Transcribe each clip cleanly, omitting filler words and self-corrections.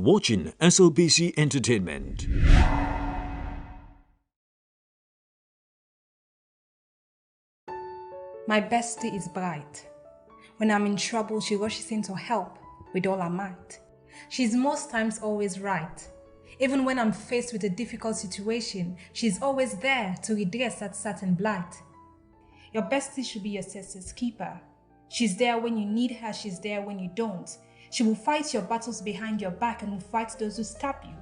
watching SLBC Entertainment. My bestie is bright. When I'm in trouble, she rushes in to help with all her might. She's most times always right. Even when I'm faced with a difficult situation, she's always there to redress that certain blight. Your bestie should be your sister's keeper. She's there when you need her, she's there when you don't. She will fight your battles behind your back and will fight those who stab you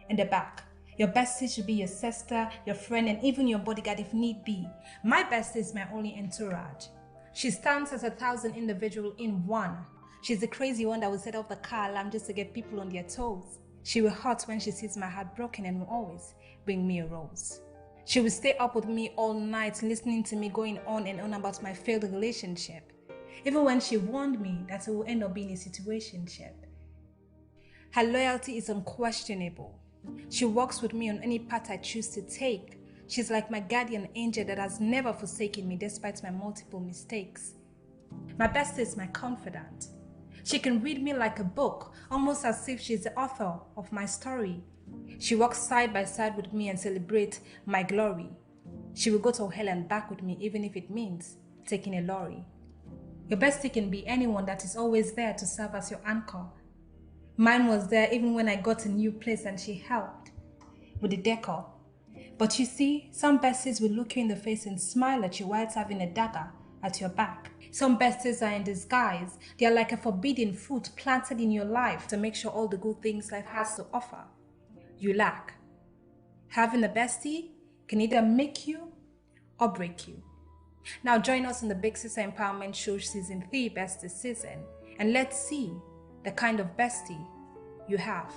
in the back. Your bestie should be your sister, your friend, and even your bodyguard if need be. My bestie is my only entourage. She stands as 1,000 individuals in one. She's the crazy one that will set off the car alarm just to get people on their toes. She will hurt when she sees my heart broken and will always bring me a rose. She will stay up with me all night listening to me going on and on about my failed relationship. Even when she warned me that it will end up being a situationship. Her loyalty is unquestionable. She walks with me on any path I choose to take. She's like my guardian angel that has never forsaken me despite my multiple mistakes. My bestie is my confidant. She can read me like a book, almost as if she's the author of my story. She walks side by side with me and celebrates my glory. She will go to hell and back with me even if it means taking a lorry. Your bestie can be anyone that is always there to serve as your anchor. Mine was there even when I got a new place and she helped with the decor. But you see, some besties will look you in the face and smile at you while having a dagger at your back. Some besties are in disguise. They are like a forbidden fruit planted in your life to make sure all the good things life has to offer you lack. Having a bestie can either make you or break you. Now join us in the Big Sister Empowerment Show Season 3 Bestie Season and let's see the kind of bestie you have.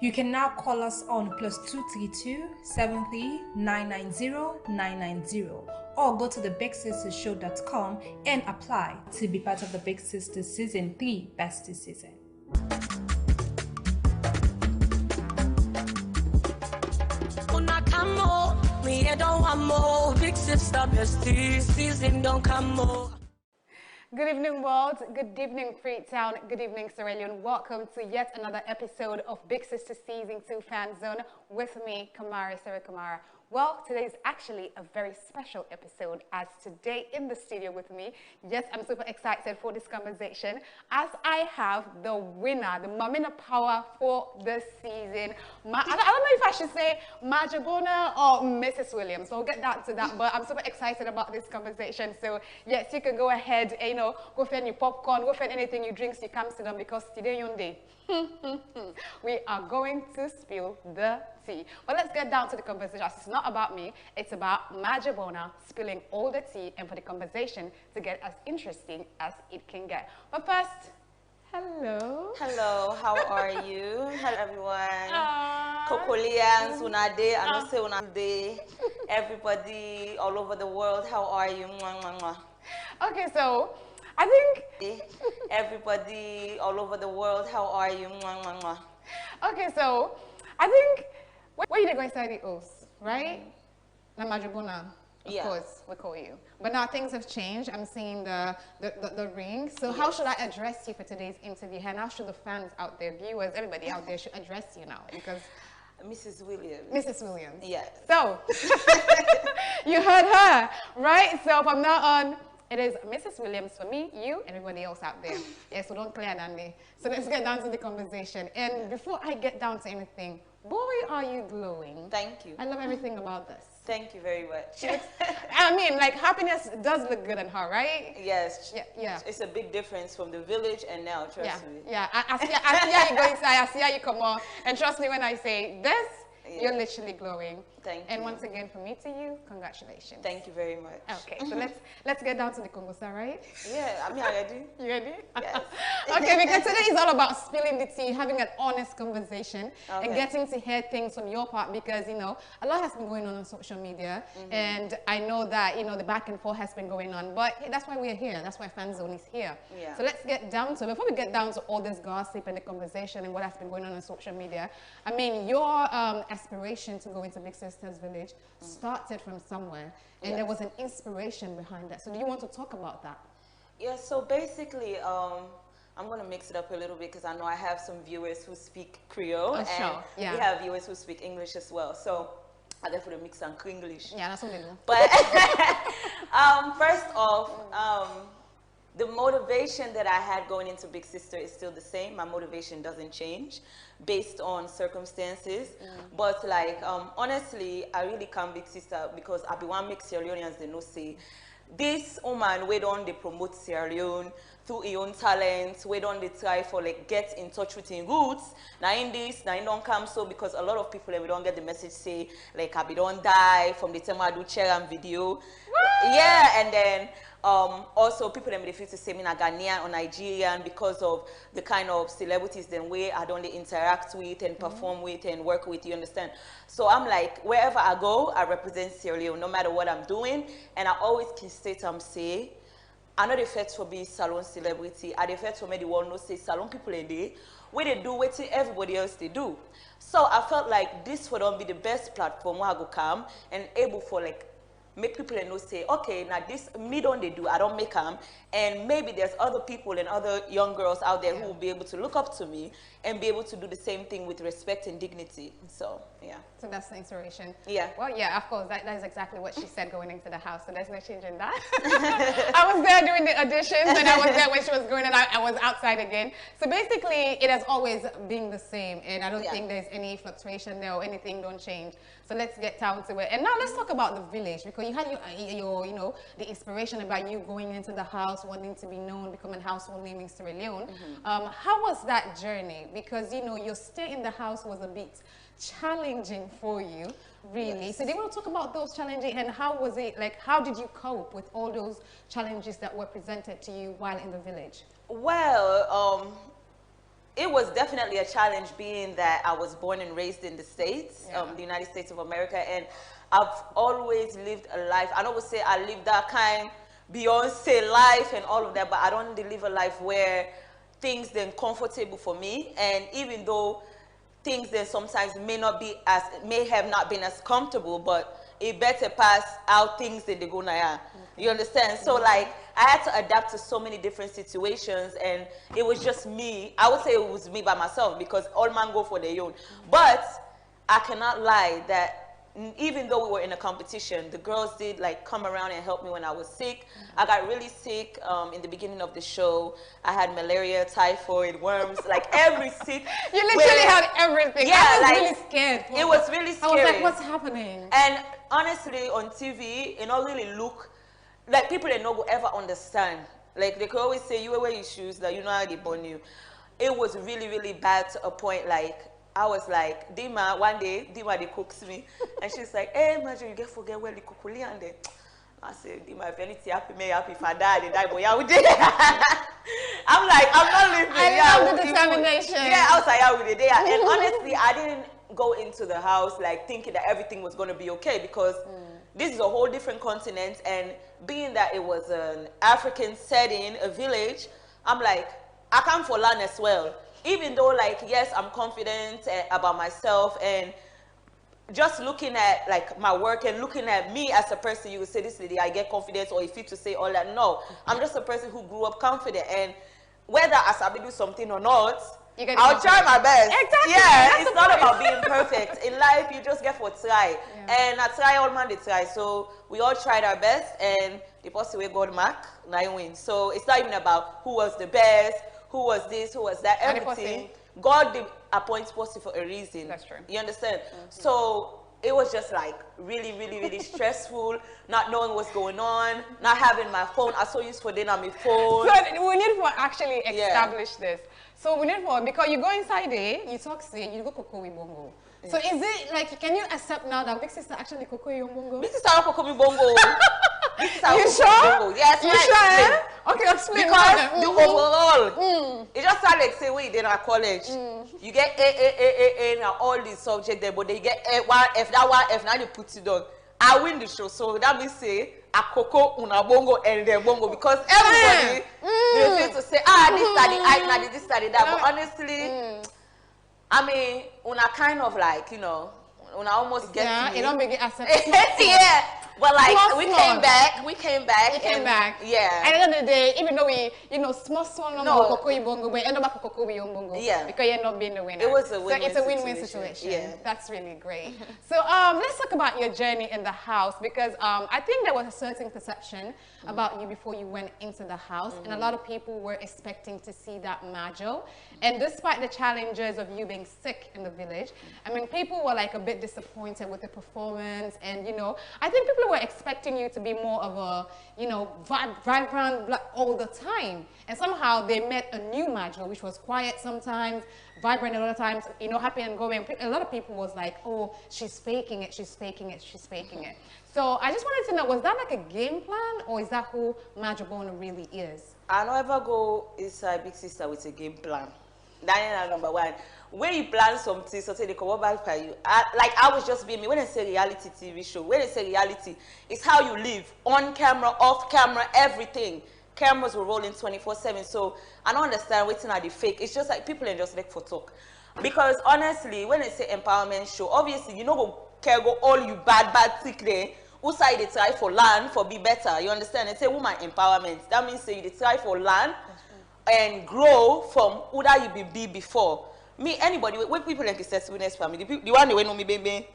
You can now call us on +232 73 990 990 or go to thebigsistershow.com and apply to be part of the Big Sister Season 3 Bestie Season. Me, I don't want more. Big sister, bestie, season don't come more. Good evening, world. Good evening, Freetown. Good evening, Sierra Leone. Welcome to yet another episode of Big Sister Season 2 Fan Zone with me, Kamara. Well, today is actually a very special episode as today in the studio with me, yes, I'm super excited for this conversation as I have the winner, the Mamina Power for this season. I don't know if I should say Marjo Bona or Mrs. Williams. So we'll get down to that, but I'm super excited about this conversation. So yes, you can go ahead, go find your popcorn, go find anything you drink, so you come sit down because today your day. We are going to spill the tea. But let's get down to the conversation. It's not about me, it's about Marjo Bona spilling all the tea and for the conversation to get as interesting as it can get. But first, hello. Hello, how are you? Hello everyone. Kokolians, unade, anose unade. Everybody all over the world, how are you? Mwah, mwah, mwah. Okay, so I think everybody all over the world, how are you? Mwah, mwah, mwah. Okay, so I think where you going to say the oath, right? Na Marjo Bona, of course, we call you. But now things have changed. I'm seeing the ring. So how should I address you for today's interview? And how should the fans out there, viewers, everybody out there should address you now? Because Mrs. Williams. Mrs. Williams. Yes. So you heard her, right? So from now on, it is Mrs. Williams for me, you, everybody else out there. Yes, so don't clear Dandy. So let's get down to the conversation. And before I get down to anything, boy, are you glowing. Thank you. I love everything about this. Thank you very much. I mean, like, happiness does look good on her, right? Yes. Yeah. It's a big difference from the village and now, trust me. Yeah, I see how you go inside, I see how you come on. And trust me when I say this, you're literally glowing. Thank you. And once again, from me to you, congratulations. Thank you very much. Okay, so let's get down to the Kongosa, right? Yeah, I'm ready. You ready? Yes. Okay, because today is all about spilling the tea, having an honest conversation, and getting to hear things from your part because, a lot has been going on social media, and I know that, the back and forth has been going on, but that's why we're here. That's why Fan Zone is here. Yeah. So let's get down to it. Before we get down to all this gossip and the conversation and what has been going on social media, I mean, your aspiration to go into Big Sisters Village started from somewhere, and there was an inspiration behind that. So do you want to talk about that? Yeah, so basically, I'm I'm going to mix it up a little bit because I know I have some viewers who speak Creole. Oh, sure. We have viewers who speak English as well. So I definitely mix some English. Yeah, that's what they do. But first off, the motivation that I had going into Big Sister is still the same. My motivation doesn't change based on circumstances. But like, honestly, I really come Big Sister because I be one make Sierra Leoneans they know say, this woman we don't they promote Sierra Leone through her own talents, we don't they try for like get in touch with her roots. Now in this, now it don't come so because a lot of people we don't get the message say like I be don't die from the time I do chair and video. What? Yeah, and then also people them refuse to say me na Ghanaian or Nigerian because of the kind of celebrities then way I don't interact with and perform with and work with, you understand? So I'm like, wherever I go, I represent Sierra Leone no matter what I'm doing, and I always can state say I know the fact for be salon celebrity, I the fact for me the world no say salon people in there where they do what everybody else they do. So I felt like this would be the best platform where I go come and able for like make people know say, okay, now this me don't they do, I don't make them, and maybe there's other people and other young girls out there who will be able to look up to me and be able to do the same thing with respect and dignity. So yeah. So that's the inspiration. Yeah. Well, yeah, of course, that is exactly what she said going into the house. So there's no change in that. I was there doing the auditions, and I was there when she was going, and I was outside again. So basically, it has always been the same, and I don't think there's any fluctuation there or anything don't change. So let's get down to it. And now let's talk about the village, because you had your you know, the inspiration about you going into the house, wanting to be known, becoming household name in Sierra Leone. How was that journey? Because, you know, your stay in the house was a bit challenging for you, really. Yes. So they want to talk about those challenges and how was it, like, how did you cope with all those challenges that were presented to you while in the village? Well, it was definitely a challenge being that I was born and raised in the States, the United States of America, and I've always lived a life. I don't would say I lived that kind Beyonce life and all of that, but I don't live a life where things then comfortable for me, and even though things then sometimes may have not been as comfortable, but it better pass out things that they go now. You understand? So like I had to adapt to so many different situations, and it was just me. I would say it was me by myself because all man go for their own. But I cannot lie that even though we were in a competition, the girls did like come around and help me when I was sick. I got really sick in the beginning of the show. I had malaria, typhoid, worms, like every sick. You literally had everything. Yeah, I was like, really scared. It was really scary. I was like, what's happening? And honestly, on TV, it don't really look like people they no go ever understand. Like they could always say, you wear your shoes, that you know how they born you. It was really, really bad to a point like, I was like, Dima, one day, Dima, they cooks me. And she's like, hey, Marjo, you get forget where the cookuli and then I said, Dima, if anything happen, may happy if I die, they die, but yeah, we did. I'm like, I'm not living. I love the determination. Yeah, I was like, yeah, we did. Yeah. And honestly, I didn't go into the house like thinking that everything was going to be okay because this is a whole different continent, and being that it was an African setting, a village, I'm like, I come for land as well. Even though, like, yes, I'm confident about myself, and just looking at, like, my work and looking at me as a person, you would say, this lady, I get confidence, or if you to say all that. No, I'm just a person who grew up confident, and whether I do something or not, I'll try my best. Exactly. Yeah, it's not about being perfect. In life, you just get for try. Yeah. And I try, all man, they try. So we all tried our best, and the person we God mark, I win. So it's not even about who was the best, who was this, who was that, everything. God did appoint person for a reason. That's true. You understand? So it was just like really, really, really stressful, not knowing what's going on, not having my phone. I so used for dinner on my phone. So we need to actually establish this. So we need for, because you go inside there, you talk say, you go Coco Bongo. So is it like, can you accept now that Big Sister actually Coco Bongo? Big Sister Coco Bongo. You sure? Yes, you sure? Okay, explain. Because the overall, it just sounds like say when you did at college, you get A, and all these subjects there, but they get A1, F, that one, F, now they put it on. I win the show, so that means say a Coco, una bongo, and their bongo, because everybody they feel to say, this study, I this study, that. But honestly, I mean, una kind of like, you know, una almost get it don't make it accepted. Yeah. But like Small, we small. came back. We came back. Yeah. At the end of the day, even though we, small No. no bongo, we end up with bongo. Yeah. Because you end up being the winner. It was a win-win So it's a win-win situation. situation. Yeah. That's really great. So let's talk about your journey in the house, because I think there was a certain perception about you before you went into the house, and a lot of people were expecting to see that Marjo. And despite the challenges of you being sick in the village, I mean, people were like a bit disappointed with the performance, and I think people were expecting you to be more of a, vibrant all the time. And somehow they met a new Marjo, which was quiet sometimes, vibrant a lot of times, happy and going. A lot of people was like, oh, she's faking it, she's faking it, she's faking it. So I just wanted to know, was that like a game plan, or is that who Marjo Bona really is? I don't ever go inside Big Sister with a game plan. That is number one. When you plan something, so they come back for you. I was just being me. When I say reality TV show, when I say reality, it's how you live. On camera, off camera, everything. Cameras were rolling 24/7. So I don't understand waiting at the fake. It's just like people are just like for talk. Because honestly, when I say empowerment show, obviously you know go care go all you bad sick there. Who side they try for land for be better? You understand? It's a woman empowerment. That means say you try for land and grow from who that you be before. Me, anybody, when people like successfulness family, the one they know me, baby,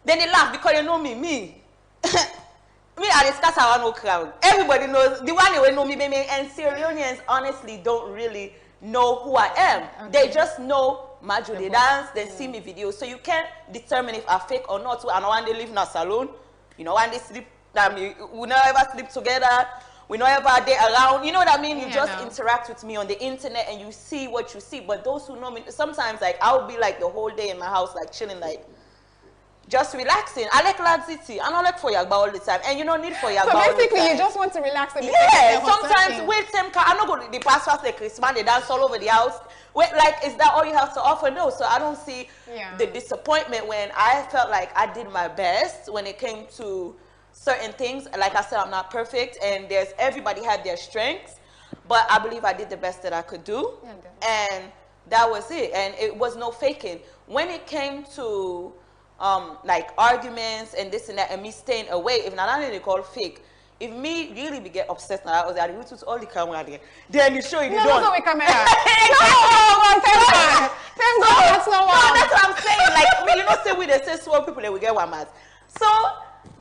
then they laugh because they know me. Me, I discuss our no crowd. Everybody knows the one they know me, baby, and Sierra Leoneans honestly don't really know who I am. Okay. They just know Marjo, they dance, they see me videos. So you can't determine if I fake or not. And when they live in a salone, when they sleep, we never ever sleep together. We know about day around, you know what I mean? You just interact with me on the internet and you see what you see. But those who know me, sometimes like I'll be like the whole day in my house, like chilling, like just relaxing. I like laxity. I don't like for yabba all the time, and you don't need for yabba. So basically, you just want to relax and sometimes wait, I don't go to the past like Christmas. They dance all over the house. Wait, like is that all you have to offer? No. So I don't see the disappointment when I felt like I did my best when it came to certain things. Like I said, I'm not perfect, and everybody had their strengths, but I believe I did the best that I could do, and that was it. And it was no faking. When it came to like arguments and this and that, and me staying away, if not only they call fake, if me really be get obsessed now, I was like, to all the camera there, then you show you the no, we camera. Thank God, that's not what. No, that's what I'm saying. Like, you know, say we they say small people that we get one mass. So.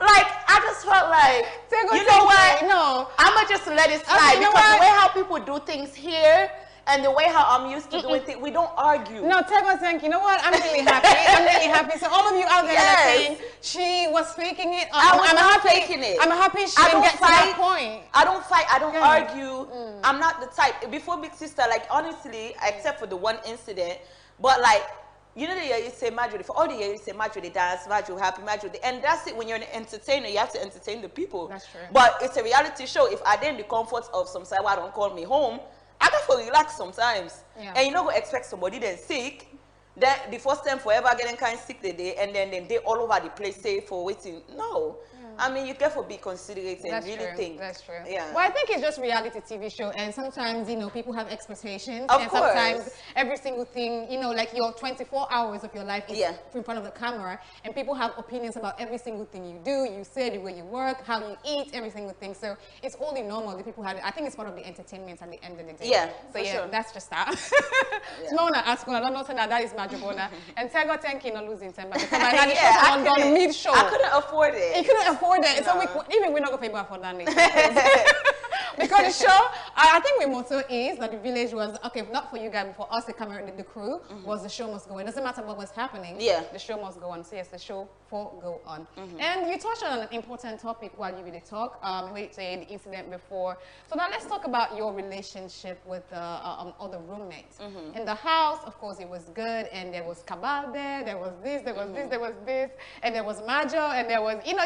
Like, I just felt like, you know what? No. I'ma just let it slide, because the way how people do things here and the way how I'm used to doing things, we don't argue. No, thank you know what? I'm really happy. I'm really happy. So all of you out there that are saying she was faking it, I'm happy. Faking it. I'm happy she didn't get to that point. I don't fight. I don't argue. I'm not the type. Before Big Sister, like honestly, except for the one incident, but like. You know, you say Marjo, for all the years you say Marjo, they dance, Marjo, happy, Marjo, and that's it. When you're an entertainer, you have to entertain the people. That's true. But it's a reality show. If I didn't the comforts of some side, why don't call me home, I got to relax sometimes. And you don't go expect somebody then sick. Then the first time forever getting kind of sick the day, and then they all over the place say for waiting. No. I mean, you careful be considerate and really think. That's true. Yeah. Well, I think it's just reality TV show, and sometimes, people have expectations. Of and course. Sometimes every single thing, like your 24 hours of your life is in front of the camera, and people have opinions about every single thing you do, you say, the way you work, how you eat, every single thing. So it's only normal that people have. I think it's part of the entertainment at the end of the day. Yeah. So sure. That's just that. Mona ask I don't know that is Marjo Bona, and Tego thank you not losing time because I had the show on mid-show. I couldn't afford it. You couldn't afford it. No. So we're not going to pay for that. Because the show, I think my motto is that the village was, okay, not for you guys, but for us, the camera and the crew, was the show must go on. It doesn't matter what was happening. The show must go on. So yes, the show for go on. And you touched on an important topic while you really talk, we say the incident before. So now let's talk about your relationship with other roommates. In the house, of course, it was good, and there was cabal there was this, there was this, there was this, and there was Marjo, and there was, you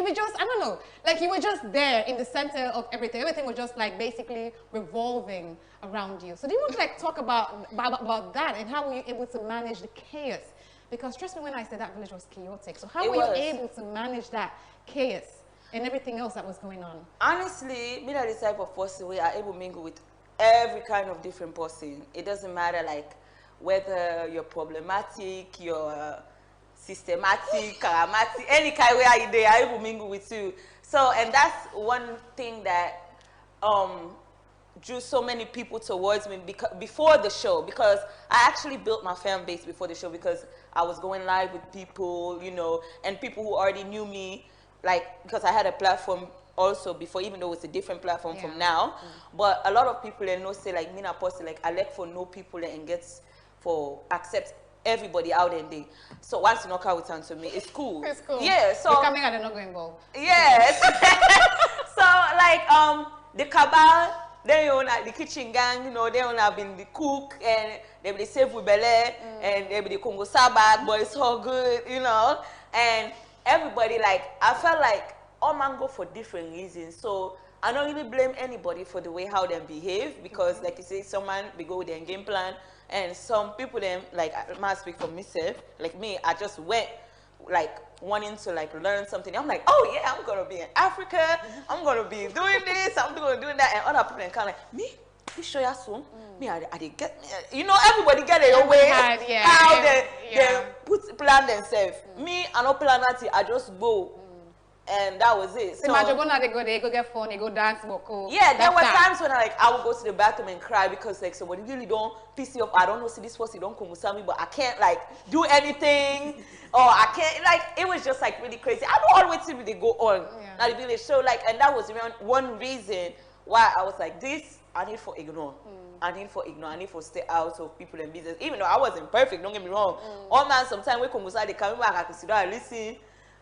were just, I don't know, like you were just there in the center of everything. Everything was just like basically revolving around you. So do you want to like talk about that and how were you able to manage the chaos? Because trust me when I said that village was chaotic. So how were you able to manage that chaos and everything else that was going on? Honestly, me that the type of person we are able to mingle with every kind of different person. It doesn't matter like whether you're problematic, you're systematic, karamati, any kind where you there, I will mingle with you. So, and that's one thing that drew so many people towards me before the show, because I actually built my fan base before the show, because I was going live with people, you know, and people who already knew me, like, because I had a platform also before, even though it's a different platform from now. But a lot of people they know say like me na post like I like for know people and gets for accept everybody out and there. So once you knock out with to me, it's cool. It's cool. Yeah. So you're coming out and not going involved. Yes. So like the cabal, they own the kitchen gang, you know, they own have been the cook and they be save with Bele and they be the Congo Sabak, but it's all good, you know. And everybody like I felt like all man go for different reasons. So I don't really blame anybody for the way how they behave, because like you say, some man they go with their game plan, and some people them like I must speak for myself, like me, I just went like wanting to like learn something. I'm like, oh yeah, I'm gonna be in Africa, I'm gonna be doing this, I'm gonna do that, and other people kind of like me. You show you soon. Me, I get you know, everybody get their own way how they put plan themselves. Me, I no plan that, I just go. And that was it. So Marjo Bona, they go get fun, they go dance, boko. Yeah, there were times when I would go to the bathroom and cry because like somebody really don't piss you off. I don't know, see this person don't come with me, but I can't like do anything, or I can't like. It was just like really crazy. I don't always see they go on at the village show, like, and that was one reason why I was like this. I need for ignore. I need for ignore. I need for stay out of people and business. Even though I wasn't perfect, don't get me wrong. All man, sometimes we come inside, they come back, I consider I listen.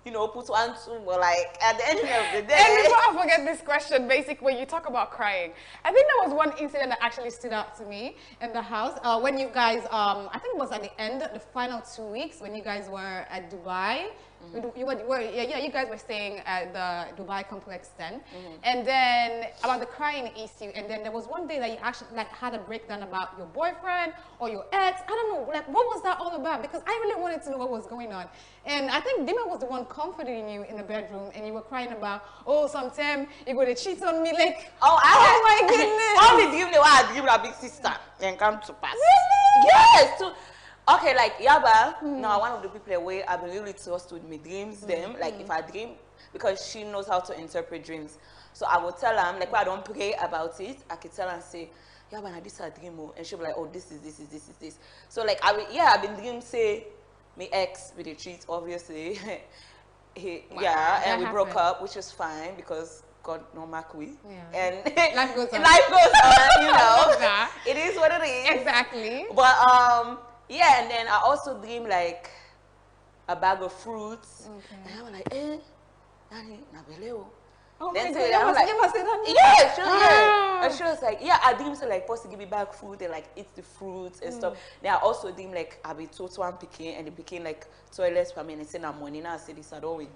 You know, put one, two, but like at the end of the day. And before I forget this question, basically, when you talk about crying, I think there was one incident that actually stood out to me in the house when you guys, I think it was at the end, the final 2 weeks when you guys were at Dubai. You guys were staying at the Dubai complex then, and then about the crying issue, and then there was one day that you actually like had a breakdown about your boyfriend or your ex. I don't know, like what was that all about? Because I really wanted to know what was going on, and I think Dima was the one comforting you in the bedroom, and you were crying about, oh, sometime you're going to cheat on me, like, oh my goodness. Only dream the way I dream a big sister and come to pass. Really? Yes. Okay, like Yabba, now one of the people away, I've been really trust with my dreams, like if I dream, because she knows how to interpret dreams. So I will tell her, like when I don't pray about it, I can tell her and say, Yabba, now this is a dream, and she'll be like, oh, this is this. So like, I've been dreaming, say, my ex with a cheat, obviously. And we broke up, which was fine, because God no mark we. And life goes on. Life goes on, you know. It is what it is. Exactly. But, yeah, and then I also dream like a bag of fruits. And I was like, Nani, Nabeleo. Oh then my so God, like, you must say that. Yeah, sure, And she was like, yeah, I dream so like supposed to give me back food and like eat the fruits and stuff. Then I also dream like I'll be told one pikin and the pikin like toilets for me and say I'm money now I say this I don't win.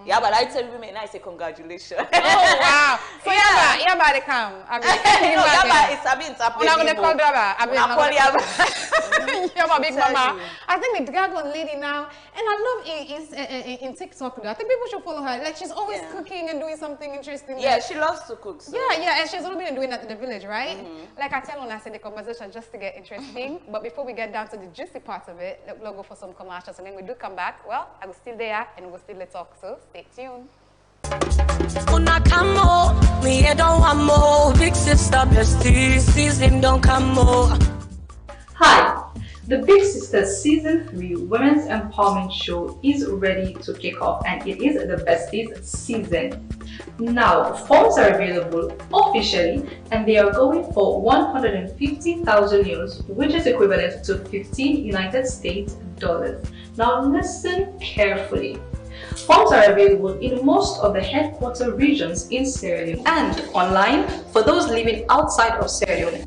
Yeah, but I tell women and I say congratulations. Oh wow. So Yabba they come. No, Yabba is a bit interpreted. I'm gonna call Yabba. Yabba big mama. You. I think the dragon lady now, and I love in TikTok. I think people should follow her. Like she's always cooking and doing something interesting. Yeah, she loves to cook. So. Yeah, and she's only been doing that in the village, right? Like I tell when I say the conversation just to get interesting. But before we get down to the juicy part of it, let's go for some commercials, and then we do come back. Well, I will still there, and we'll still talk. So stay tuned. Una camo, me don't want more. Big sister, bestie, season don't come more. Hi, the Big Sister Season 3 Women's Empowerment Show is ready to kick off, and it is the besties season. Now, forms are available officially, and they are going for 150,000 euros, which is equivalent to 15 United States dollars. Now, listen carefully. Forms are available in most of the headquarter regions in Sierra Leone and online for those living outside of Sierra Leone.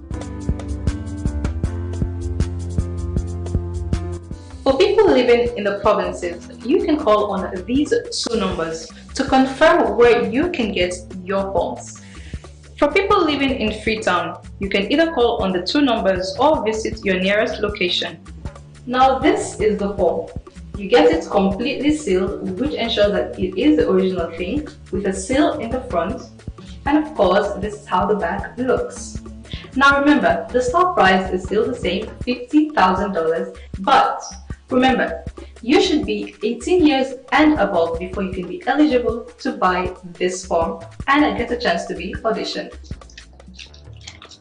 For people living in the provinces, you can call on these two numbers to confirm where you can get your forms. For people living in Freetown, you can either call on the two numbers or visit your nearest location. Now this is the form. You get it completely sealed, which ensures that it is the original thing, with a seal in the front, and of course this is how the back looks. Now remember, the stock price is still the same, $50,000, but remember, You should be 18 years and above before you can be eligible to buy this form and get a chance to be auditioned.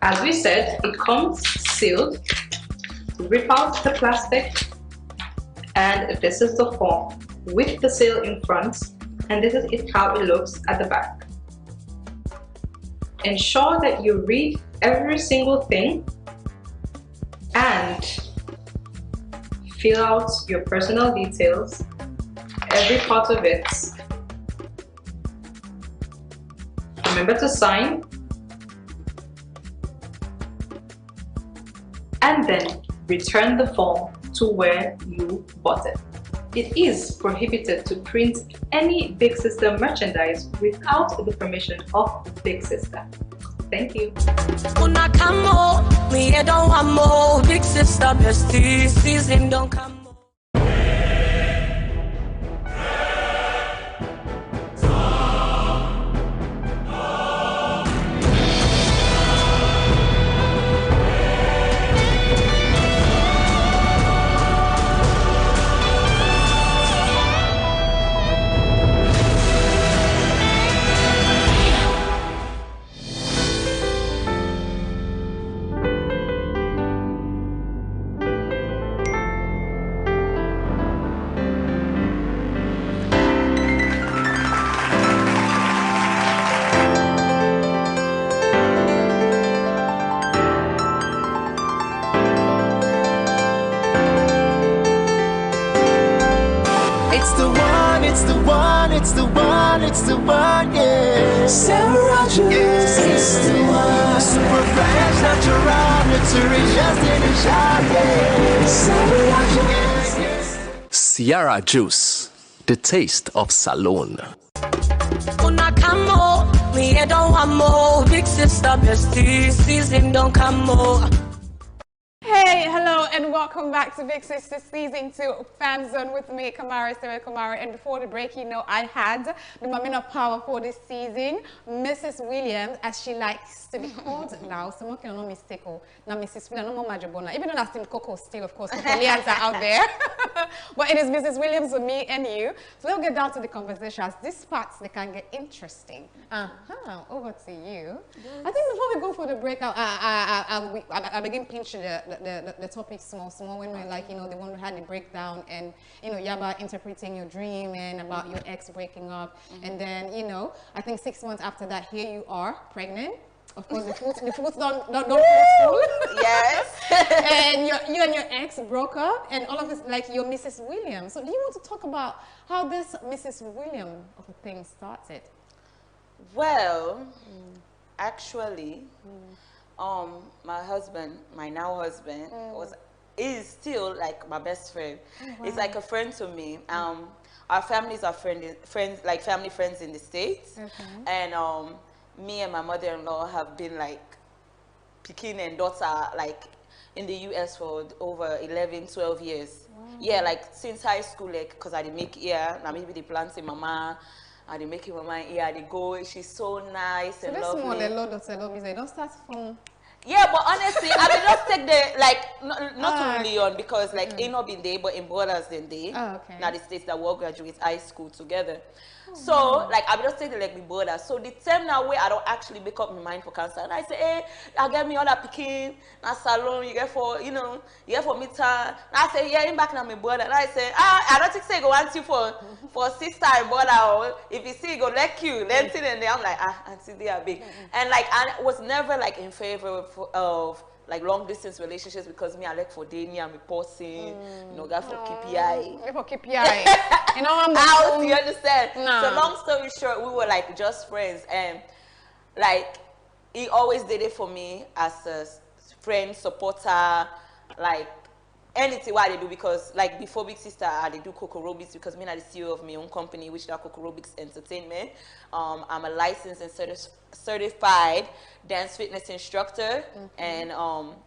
As we said, it comes sealed. Rip out the plastic, and this is the form with the seal in front, and this is how it looks at the back. Ensure that you read every single thing and fill out your personal details, every part of it. Remember to sign, and then return the form to where you bought it. It is prohibited to print any Big Sister merchandise without the permission of Big Sister. Thank you. Big sister bestie season don't come. It's the one, yeah. Samura juice, it's the one. Super fresh, natural, nutritious, delicious, yeah. Samura juice, the taste of salone. Big sister bestie season don't come more. Hey, hello, and welcome back to Big Sister Season 2 Fan Zone with me, Kamara, and before the break, you know, I had the Mami of Power for this season, Mrs. Williams, as she likes to be called now. Someone can know mistake her. Now, Mrs. Williams, no more Marjo Bona, even though that's still Coco still, of course, the Lians are out there. But it is Mrs. Williams with me and you. So we'll get down to the conversation as these parts, they can get interesting. Over to you. Yes. I think before we go for the break, I begin pinching the topic small when we're like, you know, the one who had the breakdown and, you know, Yabba interpreting your dream and about your ex breaking up. And then, you know, I think 6 months after that, here you are, pregnant. Of course, the fruits don't fall. Yes. And you and your ex broke up, and all of this, like, you're Mrs. Williams. So do you want to talk about how this Mrs. Williams of a thing started? Well, actually, my husband, my now husband, is still like my best friend. Wow. It's like a friend to me. Our families are friends, like family friends in the States. And me and my mother-in-law have been like pikin and daughter like in the US for over 11, 12 years. Wow. Yeah, like since high school, like, cause I didn't make now maybe they planting mama. I didn't make mama they go. She's so nice and lovely. So this one, they don't start from. Yeah, but honestly, I mean, just take the, like, not to Leone because, like, ain't not been there, but in brothers than they. Oh, okay. Now the States that we all graduate high school together. So, like, I will just take the, like, my brother. So the time now where I don't actually make up my mind for cancer. And I say, hey, I get me all that pikin, na salone, you get for, you know, you get for me time. And I say, yeah, I'm back now my brother. And I say, I don't think say go want you for sister and brother, or if you see, go like you, then sit in there. I'm like, auntie, they are big. And, like, I was never, like, in favor of like long distance relationships because me I like for Dania, I'm reporting, you know, got for KPI. For KPI. You know I'm out, you understand? No. So long story short, we were like just friends, and like he always did it for me as a friend, supporter, like anything what I do, because like before Big Sister I do Coco Robics because me I'm the CEO of my own company, which is Coco Robics Entertainment. I'm a licensed and certified dance fitness instructor and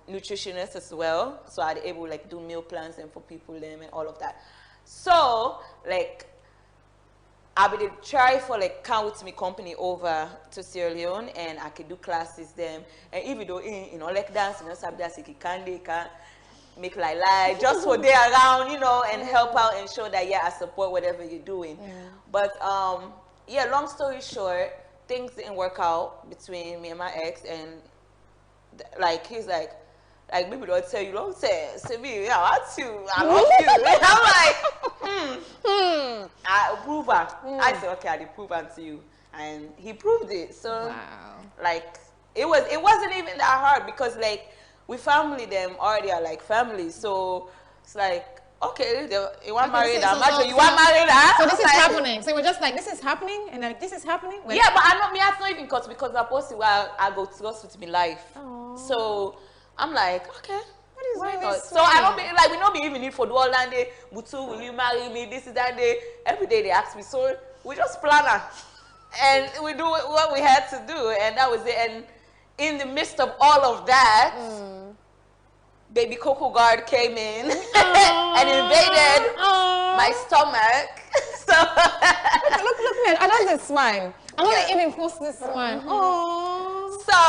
nutritionist as well. So I'd able like do meal plans and for people them and all of that. So like I would try for like come with me company over to Sierra Leone and I could do classes them. And even though you know like dance, you know, some dance you can make lie, just for they around, you know, and help out and show that, yeah, I support whatever you're doing. But, yeah, long story short, things didn't work out between me and my ex, and, like, he's like, maybe don't tell you, don't say me, yeah, I want you, I love you. And I'm like, I approve her. I said, okay, I prove her to you. And he proved it. So, like, it wasn't even that hard, because, like, we family them already are like family. So, it's like, okay, you want married her, Marjo, you want married her. So this is happening. So we're just like, this is happening, and like, this is happening. Yeah, but I know me, that's not even because I posted where I go to go with my life. So, I'm like, okay, why not? So I don't be like, we don't be even need for do all that day. Butu, will you marry me? This is that day. Every day they ask me. So we just plan it, and we do what we had to do, and that was it. And in the midst of all of that, baby Coco Guard came in and invaded my stomach. So look, man, I love this smile. I want to even post this smile. Oh. So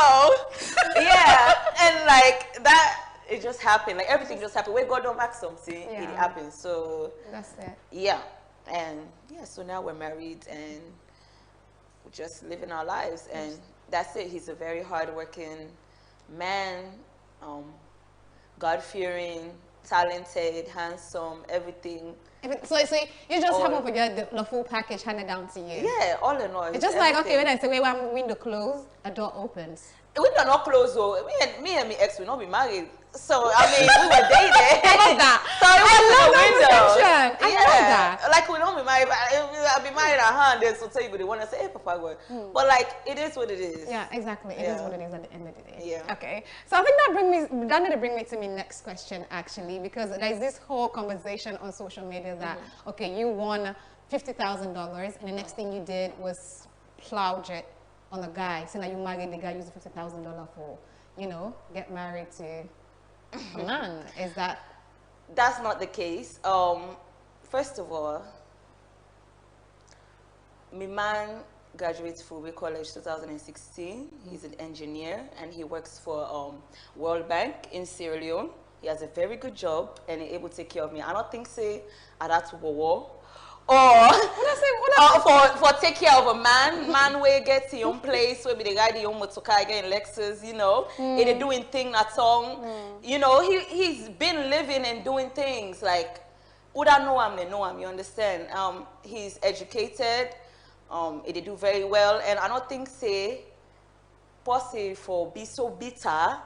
yeah, and like that. It just happened. Like everything just happened. When God don't back something, it happens. So that's it. Yeah, and yeah. So now we're married and we're just living our lives, and that's it. He's a very hardworking man, God-fearing, talented, handsome, everything. So you just happen to get the full package handed down to you. Yeah, all in all. It's just everything. Like, okay, when I say, when window closed, a door opens. We are not close though. Me and my ex will not be married. So I mean, we were dating. I love that. So it was I love that. Like we don't be married, but I'll be married at hand. Then so tell you, they want to say, hey, Papa, go. But like, it is what it is. Yeah, exactly. It is what it is at the end of the day. Yeah. Okay. So I think that need to bring me to my next question actually, because there's this whole conversation on social media that okay, you won $50,000, and the next thing you did was plow jet on a guy, saying that you married the guy, used $50,000 for, you know, get married to a man. Is that? That's not the case. First of all, my man graduated from Full College 2016. He's an engineer and he works for World Bank in Sierra Leone. He has a very good job and he's able to take care of me. I don't think say at that war. Or for take care of a man where get to your own place, where be the guy the own motorcar again Lexus, you know, he doing thing that song, you know, he's been living and doing things like would I know him, they know him, you understand? He's educated, he do very well, and I don't think say possible for be so bitter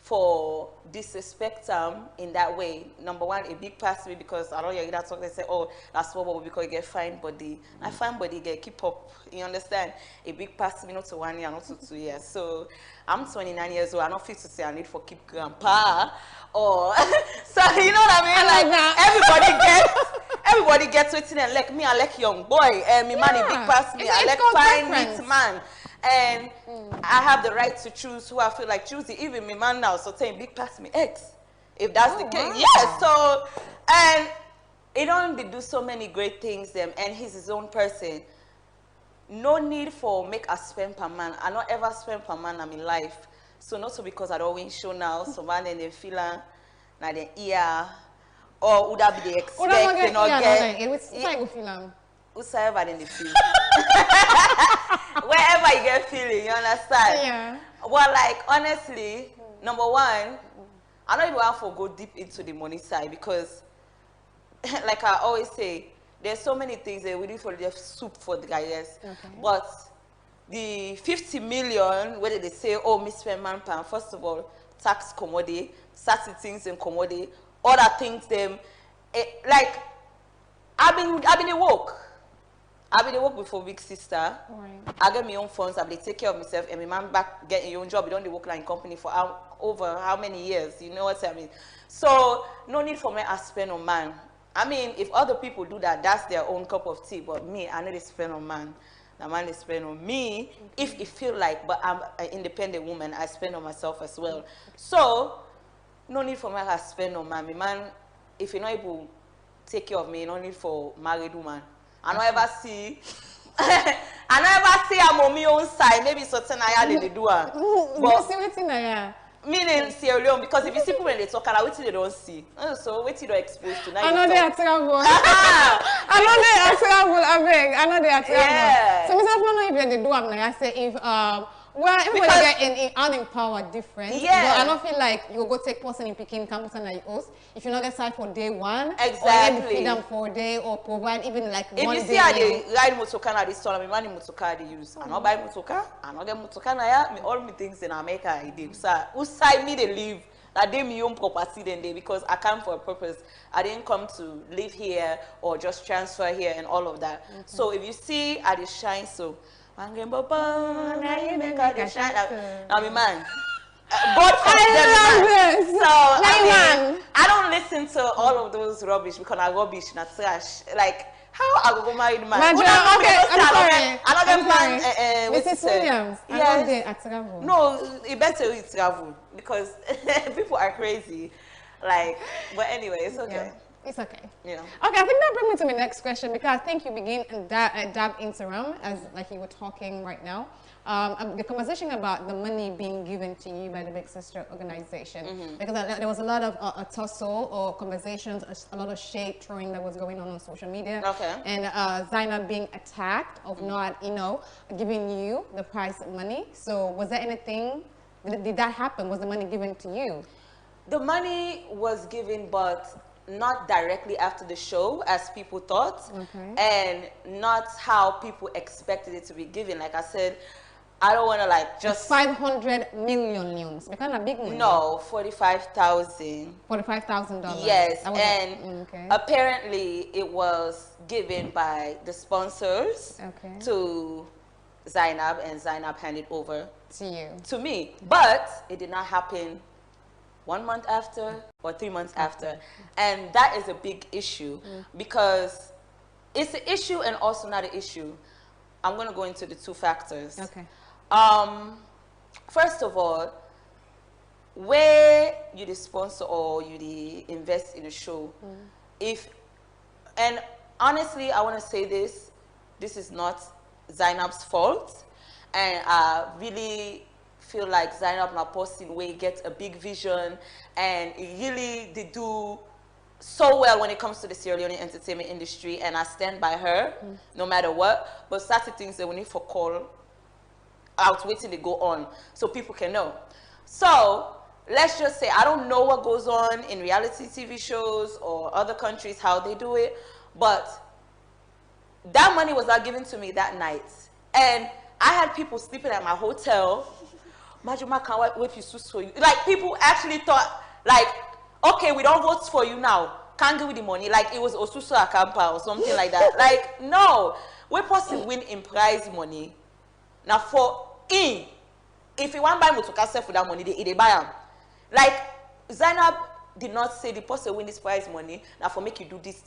for disrespect in that way. Number one, a big pass me because I don't hear that talk. They say, oh, that's what because you get fine body. I fine body get keep up. You understand? A big pass me not to 1 year, not to 2 years. So I'm 29 years old. I'm not fit to say I need for keep grandpa or so you know what I mean? Like everybody gets waiting and like me. I like young boy and me man big pass me. I like fine neat man. And I have the right to choose who I feel like choosing, even my man now, so saying big pass me ex, if that's the case. Wow. Yeah, so, and he don't do so many great things them, and he's his own person. No need for make a spend per man. I don't ever spend per man in my life. So not so because I don't win show now, so man and they feel na the ear, or would that be the expect and not get. Whosoever in the feel. Wherever you get feeling, you understand? Yeah. Well, like, honestly, number one, I don't even want to go deep into the money side because, like I always say, there's so many things that we need for the soup for the guys. Okay. But the 50 million, whether they say, oh, Miss Spendman Pan, first of all, tax commodity, certain things in commodity, other things, them, like, I've been a work. I've been work before big sister. Right. I get my own funds. I've been take care of myself, and my man back get your own job. You don't work like company for over how many years? You know what I mean? So no need for me to spend on man. I mean, if other people do that, that's their own cup of tea. But me, I need to spend on man. The man is spend on me if it feel like. But I'm an independent woman. I spend on myself as well. So no need for me to spend on man. My man, if you're not able to take care of me, no need for married woman. I don't ever see I'm on my own side. Maybe something I had to do. But see what's in there. Meaning Sierra Leone, because if you see people when they talk, I wait till they don't see. So wait till they're exposed to. Now I know they are terrible. I know they are terrible. I beg. I know they are terrible. Yeah. So, Mr. Afman, if they do, I'm like I say, if well, everybody get in earning power different. Yeah. But I don't feel like you go take person in Pikin campus and like us. If you not get side for day one, exactly. Or maybe feed them for a day or provide even like if one day. If you see how they ride motorcar at this store, I mean, money motorcar they use. I not buy motorcar. I not get motorcar. Me all me things in America I did. So who side me they live? That they me own property then they because I come for a purpose. I didn't come to live here or just transfer here and all of that. So if you see I they shine so. Now you make her the shine. I mean, man. God I love this. So I don't listen to all of those rubbish because I rubbish, not trash. Like how I go marry the man? Okay, I'm sorry. Another man. Mrs. Williams. Yes. I travel. No, it better we travel because people are crazy. Like, but anyway, it's okay. Yeah. It's okay. Yeah. Okay, I think that brings me to my next question because I think you begin and dab interim as like you were talking right now. The conversation about the money being given to you by the Big Sister organization, because there was a lot of a tussle or conversations, a lot of shade throwing that was going on social media. Okay. And Zainab being attacked of not, you know, giving you the prize money. So was there anything? Did that happen? Was the money given to you? The money was given, but not directly after the show as people thought, and not how people expected it to be given. Like I said, I don't want to like just 500 million leones. Because a big money. No, 45,000. $45,000. Yes, and apparently it was given by the sponsors to Zainab, and Zainab handed over to me. But it did not happen 1 month after or 3 months after, and that is a big issue because it's an issue and also not an issue. I'm going to go into the two factors. Okay. First of all, where you the sponsor or you the invest in a show, and honestly, I want to say this is not Zainab's fault, and I really feel like Zainab na person where get a big vision and it really they do so well when it comes to the Sierra Leone entertainment industry, and I stand by her no matter what. But certain things that we need for call out waiting to go on so people can know. So let's just say I don't know what goes on in reality TV shows or other countries how they do it, but that money was not given to me that night, and I had people sleeping at my hotel. Majuma can't wait for you. Like people actually thought like, okay, we don't vote for you now. Can't give you the money. Like it was Osusu Akampa or something like that. Like no, we possibly win in prize money. Now for in, if you want to buy motoka for that money, they buy them. Like Zainab did not say the person win this prize money. Now for make you do this.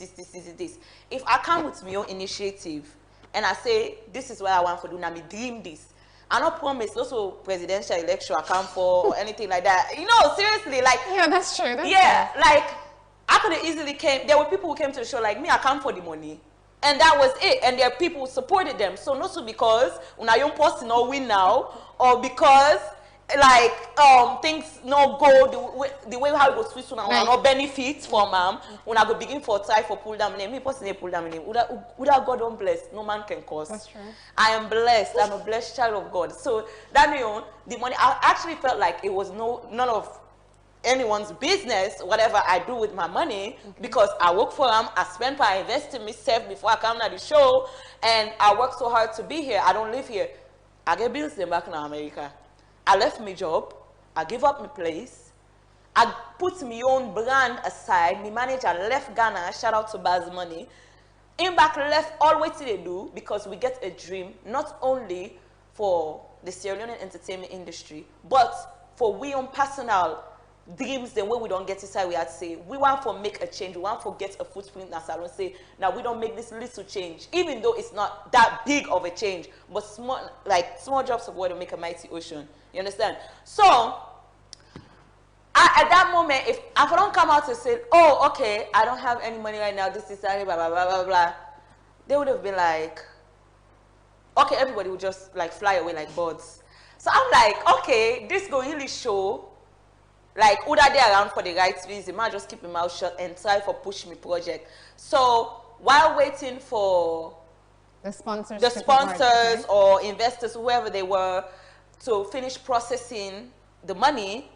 If I come with my own initiative and I say this is what I want to do, now me dream this. I don't promise also presidential election I come for or anything like that. You know, seriously, like yeah, that's true. That's true. Like I could have easily came. There were people who came to the show like me. I come for the money, and that was it. And there are people who supported them. So not so because when a young person not win now, or because like things not go the way how it goes switch now, no benefits from when I go begin for try for pull down name. Me personally pull down name. Without God don't bless, no man can cause. That's true. I am blessed. I'm a blessed child of God. So that the money I actually felt like it was none of anyone's business whatever I do with my money, because I work for them, I spend I invest in myself before I come to the show, and I work so hard to be here. I don't live here. I get bills them back in America. I left my job, I give up my place, I put my own brand aside, my manager left Ghana, shout out to Baz Money, in back left all what they do because we get a dream, not only for the Sierra Leone entertainment industry, but for we own personal dreams, the way we don't get inside, we had to say, we want to make a change, we want to get a footprint in our salon, say, now we don't make this little change, even though it's not that big of a change, but small drops of water make a mighty ocean. You understand? So, at that moment, if I don't come out and say, oh, okay, I don't have any money right now, this is blah, blah, blah, blah, blah, they would have been like, okay, everybody would just like fly away like birds. So I'm like, okay, this go really show like who that they around for the right reason, man just keep my mouth shut and try for push me project. So while waiting for the sponsors, or investors, whoever they were, to finish processing the money,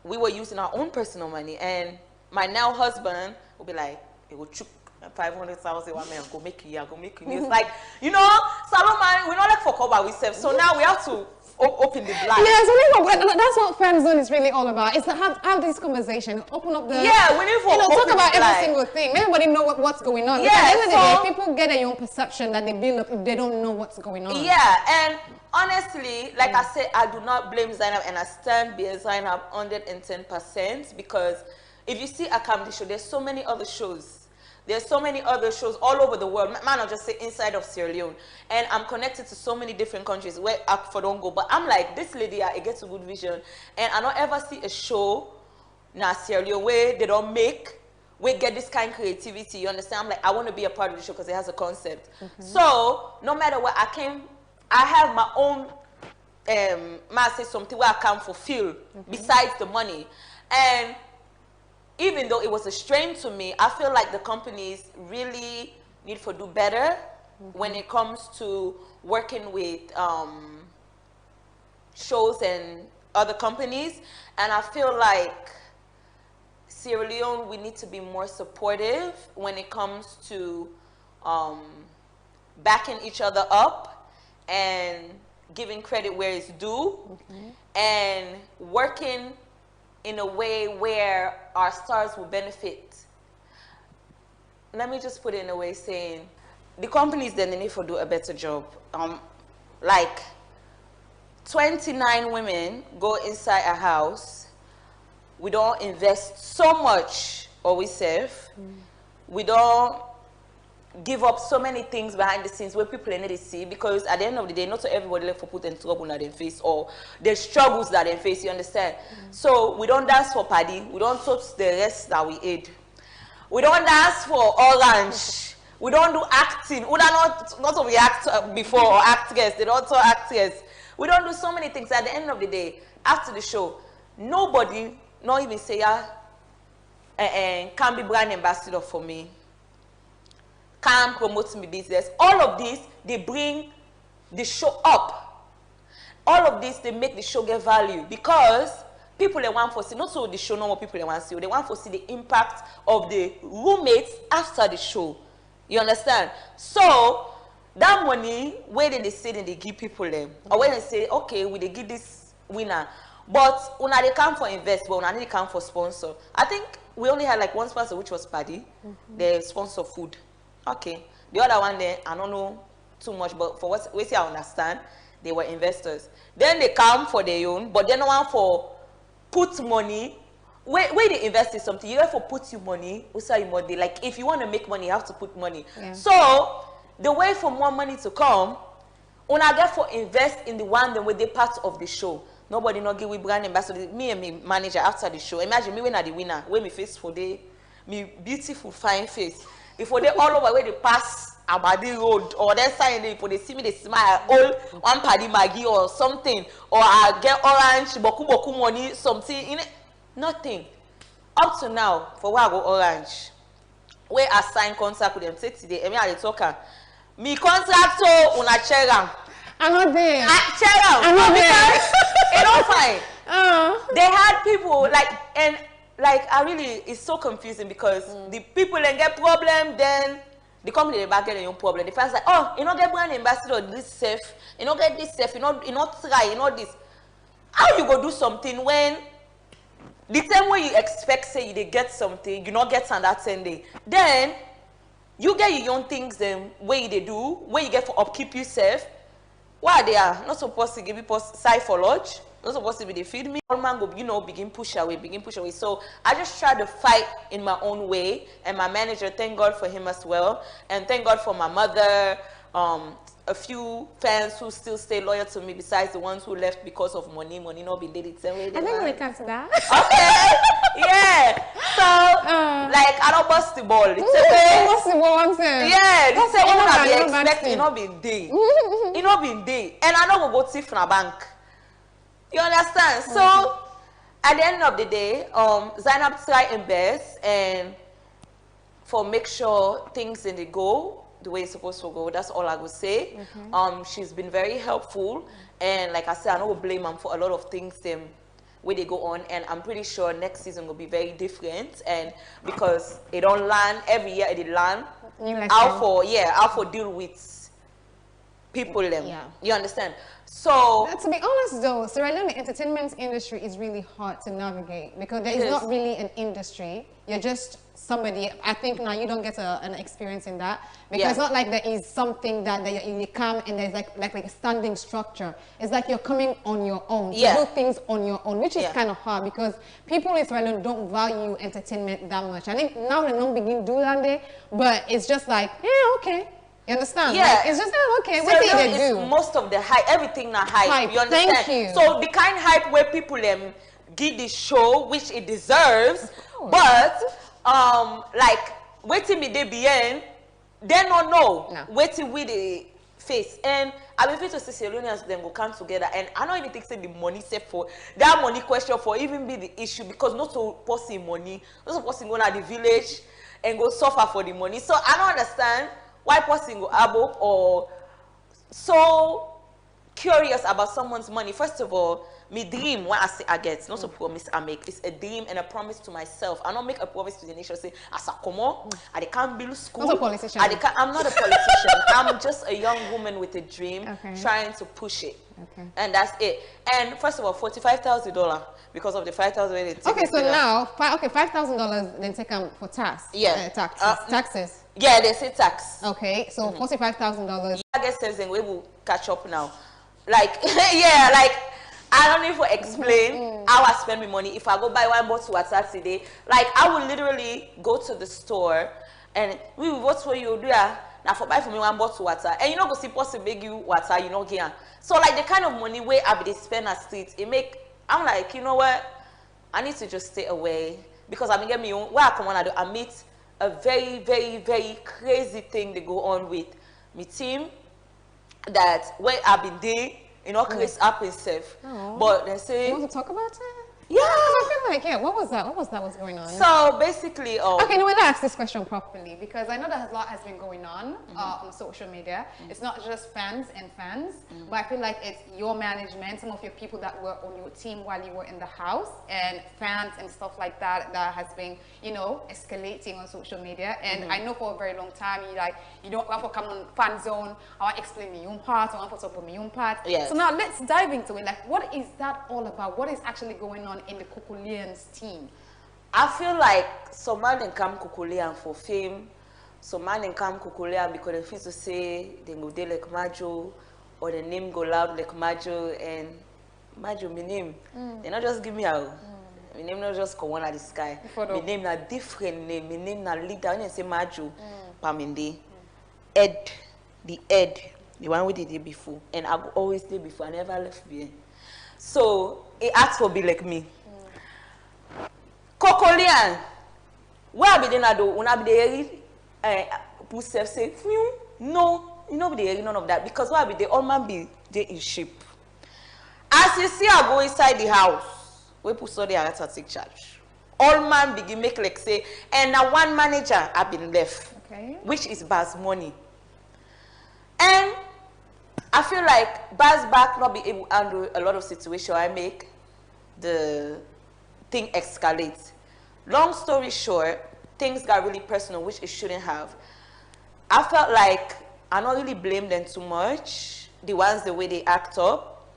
we were using our own personal money. And my now husband would be like, it will choke 500,000, go make you, go make you. It's like, you know, salon, we're not like for cover ourselves. So now we have to open the blind. Yeah, so that's what Fan Zone is really all about. It's to have this conversation, open up the... Yeah, we need to talk about every single thing. Everybody know what's going on. Yeah, at the end of the day, people get their own perception that they build up if they don't know what's going on. Yeah, and honestly, like I said, I do not blame Zainab, and I stand by Zainab 110%, because if you see a comedy show, there's so many other shows. There's so many other shows all over the world. Man, I'll just say inside of Sierra Leone. And I'm connected to so many different countries where I don't go. But I'm like, this lady, it gets a good vision. And I don't ever see a show now Sierra Leone where they don't get this kind of creativity. You understand? I'm like, I want to be a part of the show because it has a concept. So no matter what, I have my own, I say something where I can fulfill besides the money. And even though it was a strain to me, I feel like the companies really need to do better when it comes to working with shows and other companies. And I feel like Sierra Leone, we need to be more supportive when it comes to backing each other up and giving credit where it's due, and working in a way where our stars will benefit. Let me just put it in a way saying, the companies then they need to do a better job. Like 29 women go inside a house. We don't invest so much, or we save. We don't give up so many things behind the scenes where people need to see, because at the end of the day, not everybody left for put in trouble that they face, or the struggles that they face, you understand? So we don't dance for paddy, we don't touch the rest that we ate. We don't dance for orange, we don't do acting. We are not we act before or actors, they don't talk actors. We don't do so many things. At the end of the day, after the show, nobody, not even say, can be brand ambassador for me, can promote my business. All of this, they bring the show up. All of this, they make the show get value, because people they want to see, not so the show, no more people they want to see, they want to see the impact of the roommates after the show. You understand? So that money, where they say they give people them, or when they say, okay, we they give this winner, but when they come for invest, but when they come for sponsor, I think we only had like one sponsor, which was Paddy. They sponsor food. Okay, the other one there, I don't know too much, but for what we say I understand, they were investors. Then they come for their own, but they don't want for put money. Where they invest in something, you have to put your money, also your money. Like if you want to make money, you have to put money. So the way for more money to come, when I get for invest in the one that with the part of the show. Nobody not give we brand ambassador. Me and me manager after the show. Imagine me when I the winner, when me face for the me beautiful fine face. If for they all over where they pass Abadi Road or they sign if they see me they smile all one paddy maggie or something, or I get orange boku money something in it, nothing. Up to now for where I go orange, where I sign contract with them say today, I mean I talker. Me contract so una cheram. I'm not there. I'm not there. It's not fine. They had people like I really, it's so confusing, because the people then get problem, then the company they back get their own problem. The fans like, oh, you know get brand ambassador this safe, you know get this safe, you know try, you know this. How you go do something when the same way you expect say you they get something, you not get on that same day. Then you get your own things them where they do, where you get for upkeep yourself. Why they are not supposed to give people side for lodge. Not supposed to be they feed me. All man go, you know, begin push away. So I just try to fight in my own way. And my manager, thank God for him as well. And thank God for my mother. A few fans who still stay loyal to me, besides the ones who left because of money not been did it same way. I think we come to that. Okay. Yeah. So like I don't bust the ball. It's okay. Bust the ball one thing. Yeah. This is what I be expecting. Not been day. Not been day. And I know we go thief from a bank. You understand? So at the end of the day, Zainab try her best and for make sure things in the go the way it's supposed to go. That's all I would say. She's been very helpful, and like I said, I don't blame her for a lot of things where they go on, and I'm pretty sure next season will be very different. And because it don't land every year, it land how for deal with people them. Yeah. You understand? So to be honest though, Sierra Leone entertainment industry is really hard to navigate because there is not really an industry. You're just somebody. I think now you don't get an experience in that because it's not like there is something that you come and there's like a standing structure. It's like you're coming on your own to do things on your own, which is kind of hard because people in Sierra Leone don't value entertainment that much. I think now they don't begin do that day, but it's just like okay. You understand? Yeah. Like, it's just okay. What did they do? Most of the hype, everything na hype. You understand? Thank you. So the kind of hype where people give the show which it deserves, but like waiting me they be in, they don't know waiting with the face. And I been feel to see Salonians them go come together, and I don't even think say the money set for that money question for even be the issue because not so posting money, not so posting going to the village and go suffer for the money. So I don't understand why person go abo or so curious about someone's money. First of all, me dream when I say I get, not a promise I make. It's a dream and a promise to myself. I don't make a promise to the nation. Say, as a como, I can't build school. Not a politician. I'm not a politician. I'm just a young woman with a dream, trying to push it. And that's it. And first of all, $45,000 because of the $5,000. Okay, so now, $5,000 then take them for tax. Yeah, taxes. Yeah, they say tax. Okay, so $45,000. I guess something we will catch up now. Like, yeah, like I don't need to explain how I spend my money. If I go buy one bottle of water today, like I will literally go to the store and we will what for you do now for buy for me one bottle of water, and you know go see possible beg you water, you know get. So like the kind of money where I be spend at street, I'm like, you know what, I need to just stay away because I been get me own where I come on I do I meet a very, very, very crazy thing they go on with my team that where I've been there, you know, crazy happen safe. But they say you want to talk about it? Yeah. I feel like what was that? What's going on? So basically, okay, no, let's ask this question properly because I know that a lot has been going on on social media. It's not just fans, but I feel like it's your management, some of your people that were on your team while you were in the house, and fans and stuff like that has been, you know, escalating on social media. And I know for a very long time you don't want to come on fan zone. I want to explain my own part. I want to talk about my own part. Yes. So now let's dive into it. Like, what is that all about? What is actually going on in the Kukulians team? I feel like some man come Kukulian for fame, some man come Kukulian because they feel to say they go there like Marjo, or the name go loud like Marjo, and Marjo, my name. They not just give me a my name not just come on at the sky. My name na different name. My name na leader. When I say Marjo, Paminde, Ed, the one we did it before, and I always did before. I never left behind. So it asked for be like me. Kokolian, where be they na do? Una be they put self say, no, you know be they none of that because why be they all man be they in shape. As you see, I go inside the house. We put so they are to take charge. All man begin make like say, and now one manager have been left, which is Baz money. And I feel like Baz back not be able to handle a lot of situations I make. The thing escalates. Long story short, things got really personal, which it shouldn't have. I felt like I don't really blame them too much. The ones the way they act up.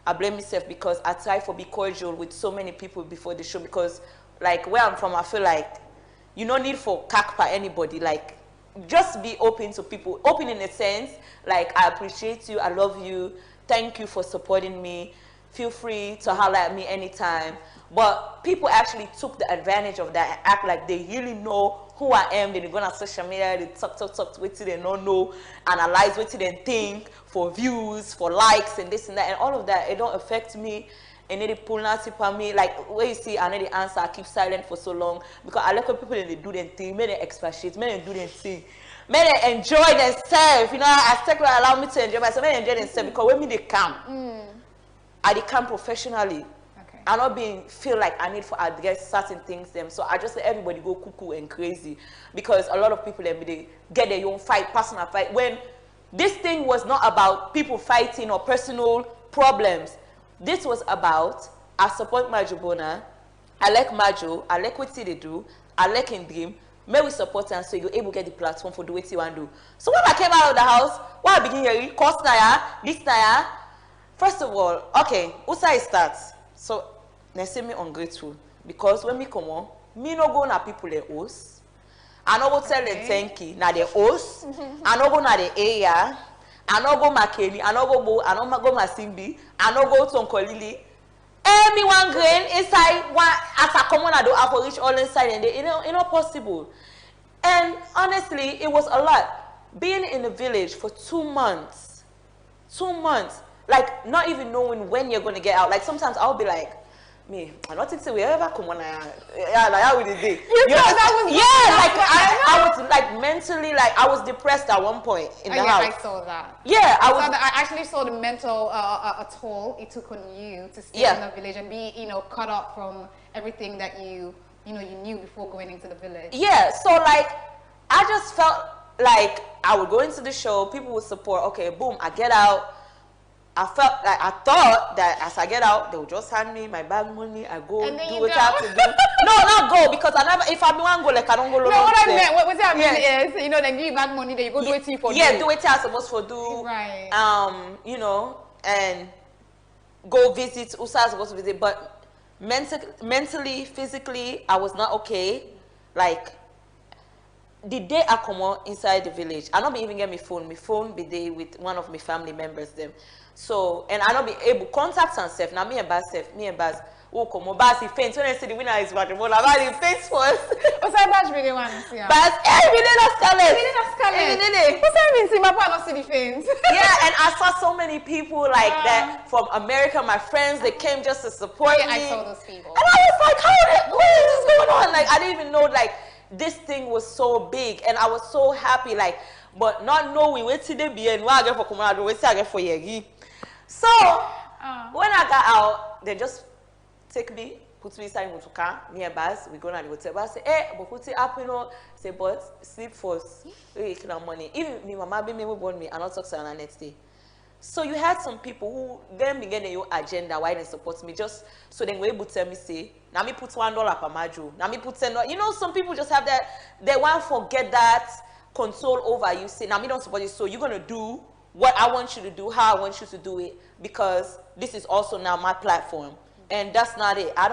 I blame myself because I try to be cordial with so many people before the show because like where I'm from, I feel like you don't need for kakpa anybody. Like just be open to people. Open in a sense, like I appreciate you, I love you, thank you for supporting me. Feel free to holler at me anytime. But people actually took the advantage of that and act like they really know who I am. Then they go on social media, they talk, wait till they don't know, analyze, wait till they think for views, for likes, and this and that. And all of that, it don't affect me. And they pull nothing for me. Like, where you see, I know the answer, I keep silent for so long. Because I look at people and they do their thing, may they expatiate, may they do their thing. May they enjoy themselves. You know, I take what allow me to enjoy myself, may they enjoy themselves. Because when me they come, I they come professionally. I not being feel like I need to address certain things them. So I just let everybody go cuckoo and crazy because a lot of people they get their own fight, personal fight. When this thing was not about people fighting or personal problems. This was about I support Marjo Bona, I like Marjo, I like what they do, I like in dream. May we support and so you're able to get the platform for do what you want to do. So when I came out of the house, what I begin hearing, cost naya, this naya. First of all, okay, Usa starts. So they say me ungrateful because when me come on, me no go na people the host. I no go tell them thank you na the host. I no go na the area. I no go Makeni. I no go Bo. I no go Masimbi. I no go Tonkolili. Every one grain inside one as a common I do have for reach all inside and they not possible. And honestly, it was a lot. Being in the village for 2 months, like not even knowing when you're gonna get out. Like sometimes I'll be like, me, I don't think so we ever come on yeah, like how would it be? You know, that was I was like mentally like I was depressed at one point in the house. I saw that. Yeah, I actually saw the mental toll it took on you to stay in the village and be, you know, cut off from everything that you knew before going into the village. Yeah, so like I just felt like I would go into the show, people would support, okay, boom, I get out. I felt like I thought that as I get out, they would just hand me my bag money. I go do what I have to do. No, not go because I never. If I want to go, like I don't go. No, what I meant, what I mean is, you know, they give you bad money, then you go do it for. Yeah, do it I'm supposed to do. Right. You know, and go visit. Usa was supposed to visit, but mentally, physically, I was not okay. Like the day I come out inside the village, I not be even get my phone. My phone be there with one of my family members them. So, and I not be able to contact and self. Now me and Baz, who come on, Baz, he faints. When I say the winner is Marjo Bona, Baz, he faints first. What's that Baz really want to see? Baz, every day that's Scarlet. Every day. What's that mean? See, my partner see the faints. Yeah, and I saw so many people like that from America, my friends, they came just to support me. I saw those people. And I was like, what is this going on? Like, I didn't even know, like, this thing was so big. And I was so happy, like, but not knowing where to be and what I get for Kamara, where I get for Yegi. So, when I got out, they just take me, put me inside the car, near Baz, we go to the hotel. Baz say, hey, but put it up, you know. Say, but sleep first, we can money. Even my mama be me, we born me, and not talk to her the next day. So you had some people who then began your agenda, why they support me, just so they were able to tell me, say, now me put $1 per Marjo, now me put $10. You know, some people just have that, they want to forget that control over you, say, now me don't support you, so you're going to do what I want you to do, how I want you to do it, because this is also now my platform. And that's not it. I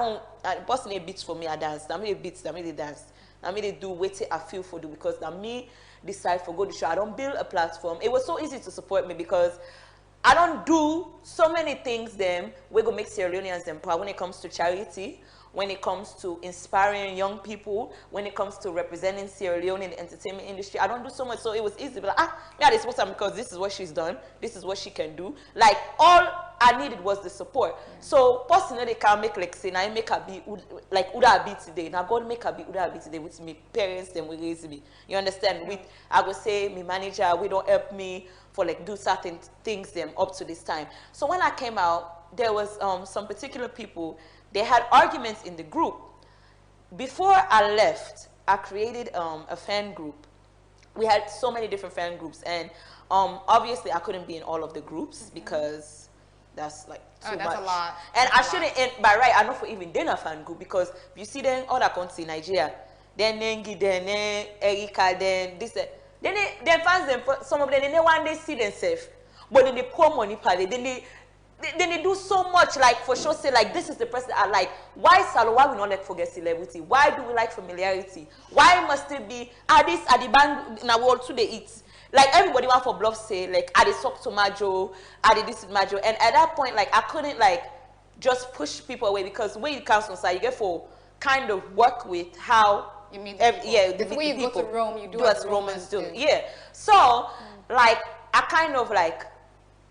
personally beats for me, I dance. I mean, it beats, I mean, it dance. I mean, they do what I feel for do, because now me decide for go to show. I don't build a platform. It was so easy to support me because I don't do so many things them we go make Sierra Leoneans empower when it comes to charity, when it comes to inspiring young people, when it comes to representing Sierra Leone in the entertainment industry. I don't do so much, so it was easy. But yeah, this was because this is what she's done, this is what she can do. Like all I needed was the support. So personally, they can make like say, I make her be like Uda be today. Now God make her be Uda be today with me parents, them will raise me. You understand? With I would say my manager, we don't help me for like do certain things them up to this time. So when I came out, there was some particular people. They had arguments in the group. Before I left, I created a fan group. We had so many different fan groups, and obviously I couldn't be in all of the groups because that's like too much. A lot. And I shouldn't, by right, I know for even then a fan group, because if you see them other countries in Nigeria, then Nengi, then Erika, then this, then they fans them. Some of them they one day see themselves, but then they pour money for it. Then they do so much, like for sure say like this is the person I like. Why Salo? Why we not like forget celebrity? Why do we like familiarity? Why must it be this at the bank in the world today eat? Like everybody want for bluff say like I did talk to Marjo, I did this with Marjo, and at that point like I couldn't like just push people away, because when you come on side you get for kind of work with how you meet the way you people go to Rome, you do as Romans do. Yeah. So like I kind of like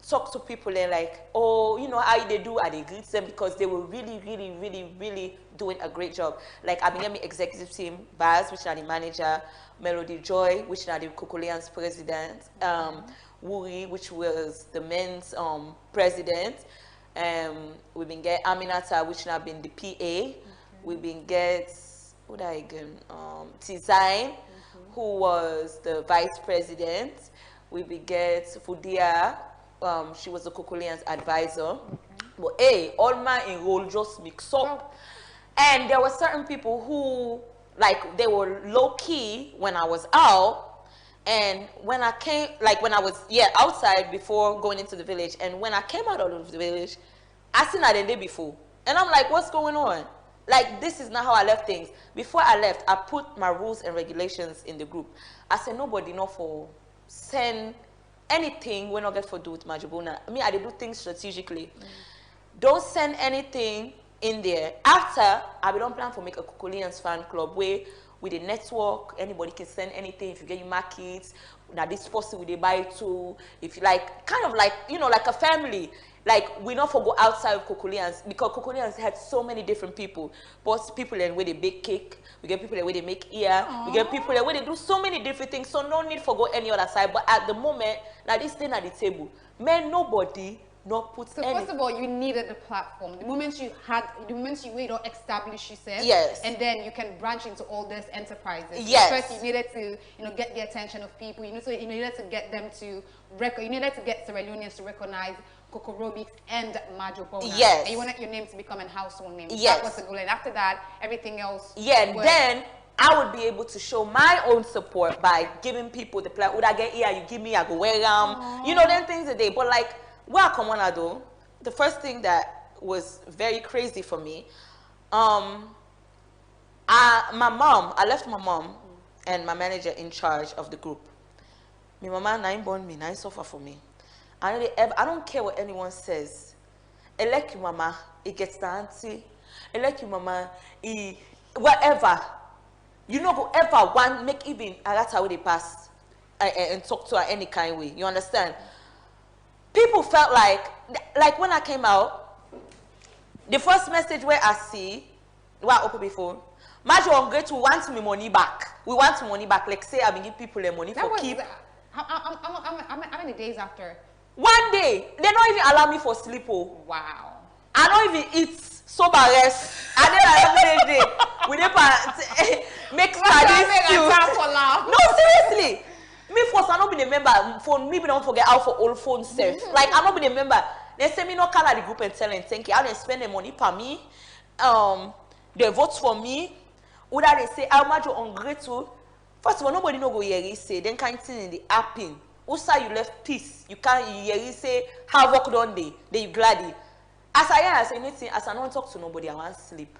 talk to people and like, oh, you know how they do, and they greet them, because they were really, really, really, really doing a great job. Like I began my executive team, Baz, which are the manager, Melody Joy, which are the Kokoleans president, Wuri, which was the men's president, We've been get Aminata, which now been the PA. We've been get what I again Sesay, who was the vice president. We've been get Fudia. She was the Kokolian's advisor. But hey, all my role just mix up. And there were certain people who, like, they were low-key when I was out. And when I came, like, when I was, outside before going into the village. And when I came out of the village, I seen her the day before. And I'm like, what's going on? Like, this is not how I left things. Before I left, I put my rules and regulations in the group. I said, nobody not for send anything we not get for do with Marjo Bona. I mean, I do things strategically. Don't send anything in there. After, I don't plan for make a Kokolians fan club where with a network, anybody can send anything. If you get your markets, now this person will they buy too. If you like, kind of like, you know, like a family. Like, we not for go outside of Kokolians because Kokolians had so many different people. But people in where they bake cake, we get people in where they make ear, we get people in where they do so many different things. So no need for go any other side. But at the moment, now this thing at the table, man, nobody not put. So first of all, you needed the platform. The moment you don't establish yourself, yes, and then you can branch into all these enterprises. Yes. First, you needed to, get the attention of people. You needed to get them to you needed to get Sierra Leoneans to recognize Kokorobix and Marjo Bona. Yes. And you wanted your name to become a household name. Yes. That was the goal. And after that, everything else. Yeah, then I would be able to show my own support by giving people the plan. Would I get here? You give me, I go wear you know, them things a day. But like, well, come on, I do. The first thing that was very crazy for me, I left my mom and my manager in charge of the group. My mama nine born me, nine suffer for me. I don't care what anyone says. Elect you mama, it gets the auntie. Elect you mama, whatever. You know, go ever want make even that's how they pass and talk to her any kind of way. You understand? People felt like when I came out, the first message where I see, where I open before, Marjo, I'm going to want me money back. We want money back. Like say, I've been giving people their money that for keep. How many days after? One day, they don't even allow me for sleep. Oh. Wow. I don't even eat sober rest. I didn't day. We didn't make studies. No, seriously. Me first, I not be a member. For me, we don't forget how for old phone stuff. Like I not be a member. They say me no call the group and tell them thank you. I don't spend the money for me. They vote for me. Or that they say how much you're ungrateful. First of all, nobody know go here say. Then can't see in the apping. Also, you left peace. You can't hear say how work done day. Then you glad. As I say anything, as I don't talk to nobody, I want sleep.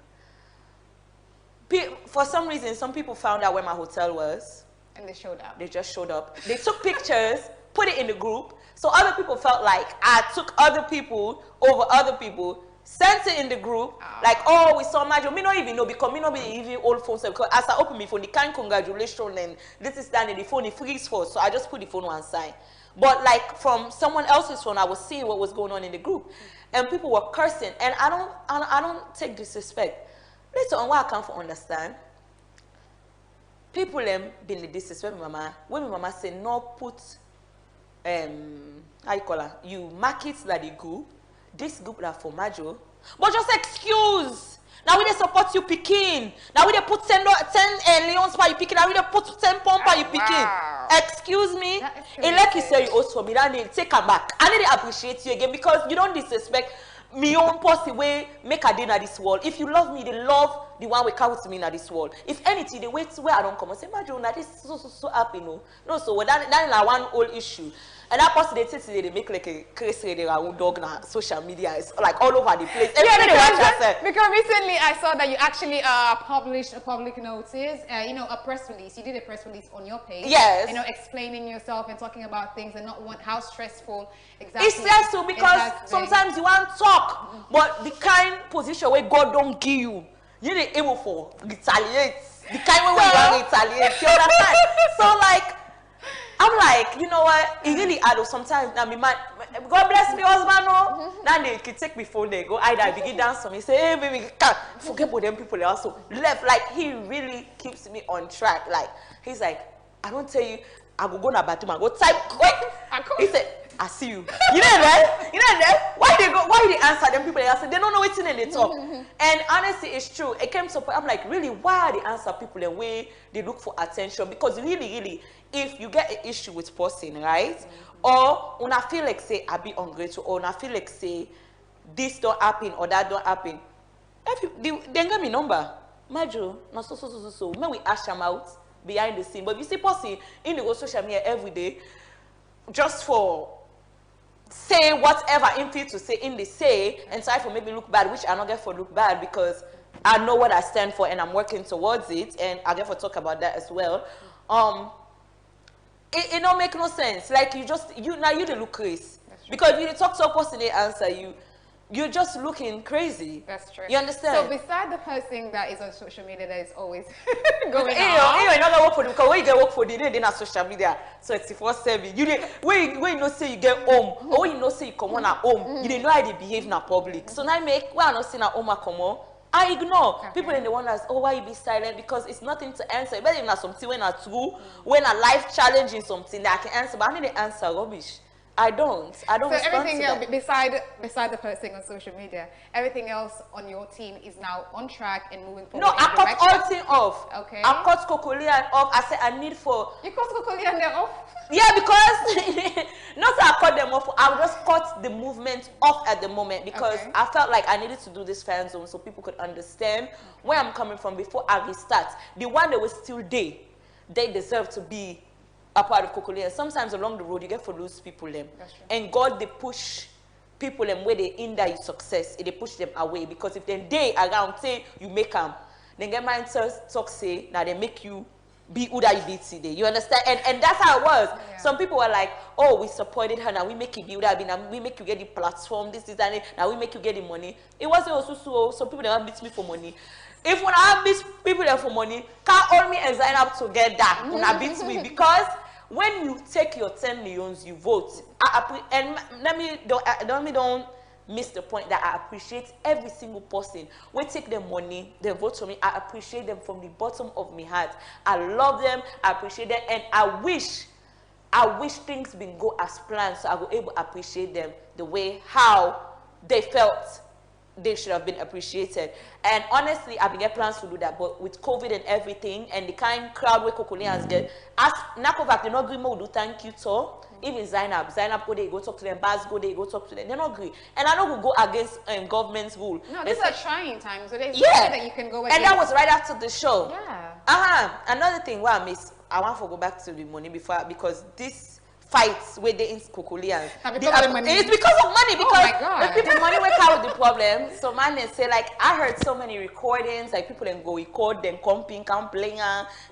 For some reason, some people found out where my hotel was. And they showed up. They just showed up. They took pictures, put it in the group. So other people felt like I took other people over other people, sent it in the group. Like, oh, we saw Marjo. Me not even know because me not be even old phone. Because as I open my phone, the kind congratulations and this is done in the phone, it freeze for. So I just put the phone one side. But like from someone else's phone, I was seeing what was going on in the group. And people were cursing. And I don't take disrespect. Later on, what I can't understand. People been the disrespect mama. When my mama say no put how you call her? You market that the group. This group that for Marjo. But just excuse. Now we they support you pikin. Now we they put 10 leons per you pikin. Now we they put 10 pound per you pikin. Excuse me. And like you say you also for me, that they take her back. I need to appreciate you again because you don't disrespect me own possible way make a day in this world. If you love me, they love the one we come with me in this world. If anything, they wait where I don't come and say, Marjo, that is so happy, no. No, so that is one whole issue. And that person they make like a crazy dog on social media. It's like all over the place. Because recently I saw that you actually published a public notice, a press release. You did a press release on your page. Yes. Explaining yourself and talking about things and not how stressful exactly. It's stressful because sometimes you want to talk, but the kind position where God don't give you, you're not able for retaliate. The kind where you want to retaliate. You understand? So like, I'm like, you know what? It really hard. Sometimes, I mean, God bless me, husband. No, now they can take me phone. They go either begin dance for me. Say, hey, baby, can't forget about them people. They also left. Like he really keeps me on track. Like he's like, I don't tell you, I go na bathroom. I go type quick. He said, I see you. You know that? You know that? Why they answer them people? They answer. They don't know what's in and they talk. And honestly, it's true. It came to a point. I'm like, really, why they answer people the way they look for attention? Because really, if you get an issue with person, right? Or when I feel like say I be ungrateful, or when I feel like say this don't happen or that don't happen, they get me number. Marjo, no so. When we ask them out behind the scene, but if you see person in the social media every day, just for say whatever in feel to say in the say and try for make me look bad, which I not get for look bad because I know what I stand for and I'm working towards it, and I get for talk about that as well. It don't make no sense. Like you the look crazy because if you talk to a person they answer you. You're just looking crazy. That's true. You understand? So beside the person that is on social media that is always going on. You not work for them because when you get work for them, they're not social media 24/7. You when you know say you get home or when you know say you come on at home, you didn't know how they behave in public. So now make when I not saying at home I come on, I ignore people in the one that's why you be silent because it's nothing to answer. But if not something when I true, when a life challenging something that I can answer, but I need to answer rubbish. I don't So respond everything to else, that. beside the posting on social media, everything else on your team is now on track and moving forward. No, I cut all thing off. Okay. I cut Kokolian off. I said I need for. You cut Kokolian there off? Yeah, because not that I cut them off. I just cut the movement off at the moment because I felt like I needed to do this fan zone so people could understand where I'm coming from before I restart. The one that was still there, they deserve to be a part of Kokolian. Sometimes along the road you get to lose people them, and God they push people them where they hinder your success. They push them away because if they around say you make them, then get mind talk say now they make you be who that you be today. You understand? And that's how it was. Yeah. Some people were like, oh, we supported her, now we make you be who that be, now we make you get the platform, this and that, now we make you get the money. It wasn't also so some people never beat me for money. If when I beat people there for money, can't hold me and Zainab together when I beat me because when you take your 10 millions, you vote. And don't miss the point that I appreciate every single person. We take their money, they vote for me. I appreciate them from the bottom of my heart. I love them, I appreciate them, and I wish things been go as planned so I will able to appreciate them the way how they felt they should have been appreciated. And honestly, I've been getting plans to do that, but with COVID and everything, and the kind crowd where Kokolians get, as Nakovac, they're not agree more do thank you to. Even Zainab go there, go talk to them, Baz go there, go talk to them. They're not agree. And I don't go against government's rule. No, these are trying times, so there's that you can go against. And that was right after the show. Yeah. Another thing where I want to go back to the money because this fights where they in Kokolians. It's because of money. Because oh my God. the people money work out with the problem. So man they say like I heard so many recordings like people then go record them comping, playing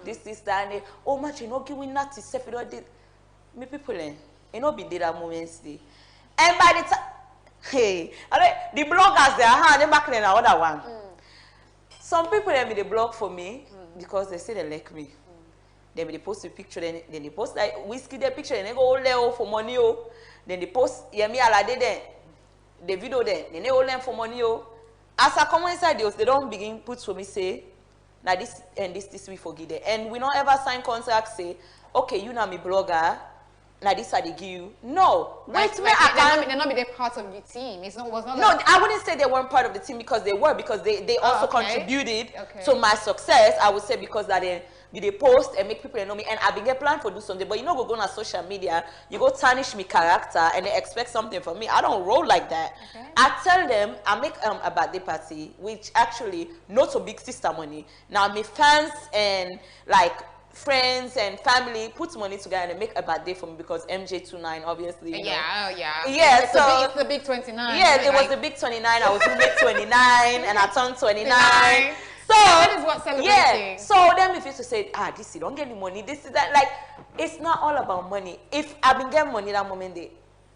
this that and oh much you know giving that to self you know this. Me people you know be there that moments day. And by the time the bloggers they back in another one. Some people they blog for me because they say they like me. Then they post a picture, then they post like whiskey their picture, then they go all for money. Then they post Yemi Alade then the video then they all learn for money. As I come inside they don't begin put for me say now this and this we forget it. And we don't ever sign contract say, okay, you know me blogger, now this I they give you. No. Wait they're not be part of the team. It was not no, like I wouldn't say they weren't part of the team because they were because they also contributed to my success. I would say because that they post and make people know me, and I've been get planned for do something, but you know go on social media, you go tarnish me character and they expect something from me. I don't roll like that. I tell them I make a birthday party, which actually not so big sister money. Now my fans and like friends and family put money together and make a birthday for me because MJ29 obviously. It's the big 29. Yeah, it was the big 29. I was gonna make 29 and I turned 29. So that is what celebrating. Yeah. So then if you to say, this you don't get any money, this is that, like it's not all about money. If I've been getting money that moment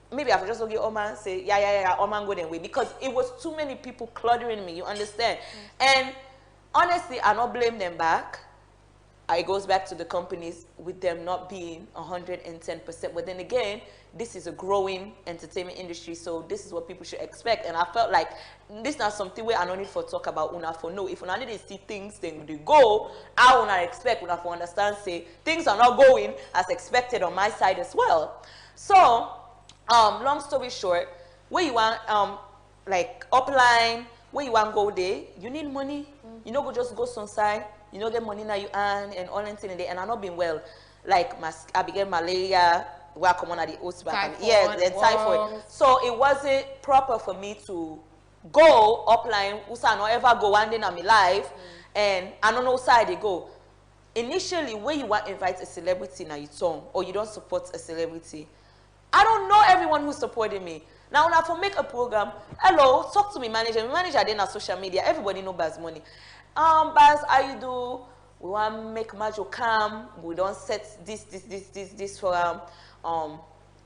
maybe I could just go get Oma and say, Oma go then way because it was too many people cluttering me, you understand? And honestly, I don't blame them back. It goes back to the companies with them not being 110%. But then again, this is a growing entertainment industry, so this is what people should expect. And I felt like this is not something where I don't need for talk about una for no. If una need to see things, then they go. I will not expect una for understand say things are not going as expected on my side as well. So long story short, where you want like upline, where you want go there, you need money. You know, go just go side. You know, get money now you earn and all that in there. And I'm not been well. Like I began malaria, where I come on at the host back. Yeah, the typhoid. So it wasn't proper for me to go upline. Usa not ever go one day in my life, and I don't know side they go. Initially, when you want to invite a celebrity now you song or you don't support a celebrity, I don't know everyone who's supporting me. Now, when I for make a program, hello, talk to me manager. My manager then on social media. Everybody know Baz money. Baz, how you do? We want to make Marjo come. We don't set this for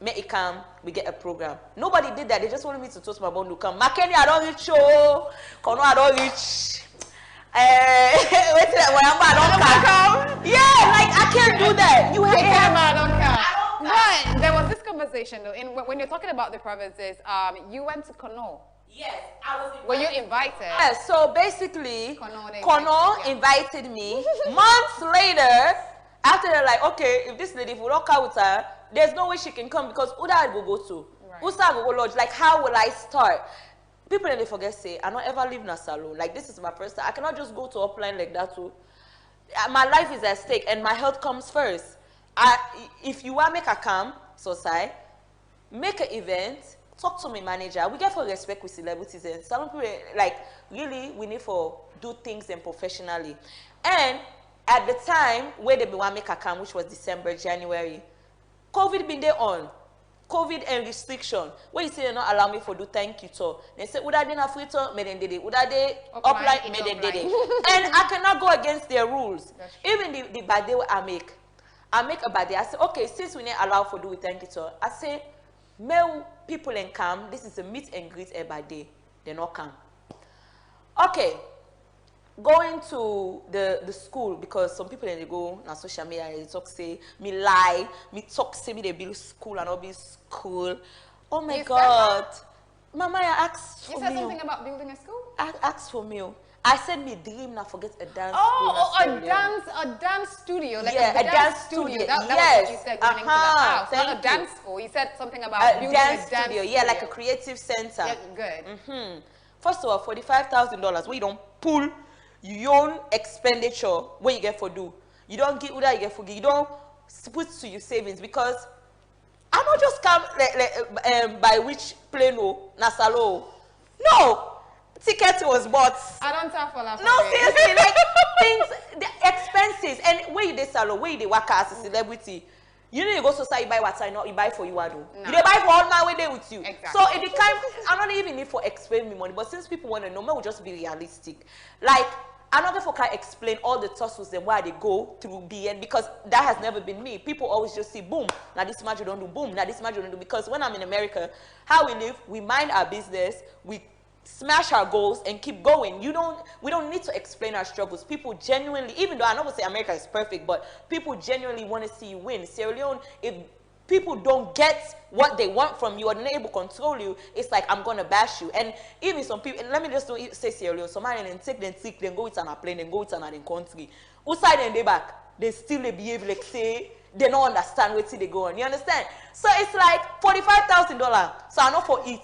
make it come. We get a program. Nobody did that. They just wanted me to toast my bond to come. Makeni, I don't reach show. Kono, I don't reach. Wait till I don't come. Yeah, like I can't do that. You have I don't come. But there was this conversation though. When you're talking about the provinces, you went to Kono. Yes, I was invited. Were you invited? Yes, so basically, Kono invited me. Months later, after they're like, okay, if this lady, if we don't come with her, there's no way she can come because Uda I go to. Right. Usa go lodge. Like, how will I start? People they forget say, I don't ever live in a salon. Like, this is my first time. I cannot just go to upline like that too. My life is at stake and my health comes first. If you want to make a camp, sesay, make an event, talk to my manager. We get for respect with celebrities and salon people, like, really, we need to do things and professionally. And at the time where they want to make a camp, which was December, January, COVID been there on. COVID and restriction. When you say they not allow me for do thank you to, they say, would I did not free to, me then did it. Would I did upline, me then did it. And I cannot go against their rules. Even the birthday I make a birthday. I say, okay, since we need allow for do with thank you to, I say, male people in come, this is a meet and greet a birthday. They not come. Okay. Going to the school, because some people they go on social media and they talk say me lie, me talk say me they build school and not be school. Oh my God. Mama, I asked for me. You said something about building a school? I asked for me. I said me dream now forget a dance school. A dance studio. Like yeah, a dance studio. That yes. was what you said going into the house. Not a dance school. You said something about building a dance studio. Yeah, like a creative center. Yeah, good. First of all, $45,000 where you don't pull your own expenditure what you get for do. You don't get what you get for. You don't put to your savings because I don't just come by which plane na salon. No, ticket was bought. I don't tell for that. No, seriously, like things, the expenses and where you dey salon, where you dey work as a celebrity. You need to go society buy what I know you buy for you ado. No. You dey buy for all my way there with you. Exactly. So it became I don't even need for explain me money, but since people want to know, me will just be realistic. Like I'm not going to explain all the tussles and why they go through BN because that has never been me. People always just see boom. Now this much you don't do boom. Now this much you don't do because when I'm in America, how we live, we mind our business, we smash our goals and keep going. We don't need to explain our struggles. People genuinely, even though I know we say America is perfect, but people genuinely want to see you win. Sierra Leone, if people don't get what they want from you or they're not able to control you, it's like I'm gonna bash you. And even some people, and let me just say Sierra Leone, somebody and take them sick, then go with an airplane, then go with another country. Outside and they back, they still they behave like say they don't understand where they go on. You understand? So it's like $45,000. So I know for it.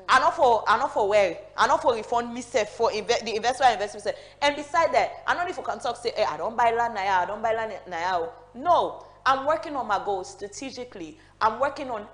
I know for where. I know for refund myself for the investor invest myself. And beside that, I know if you can talk say, hey, I don't buy land now, I don't buy land now. No, I'm working on my goals strategically. I'm working on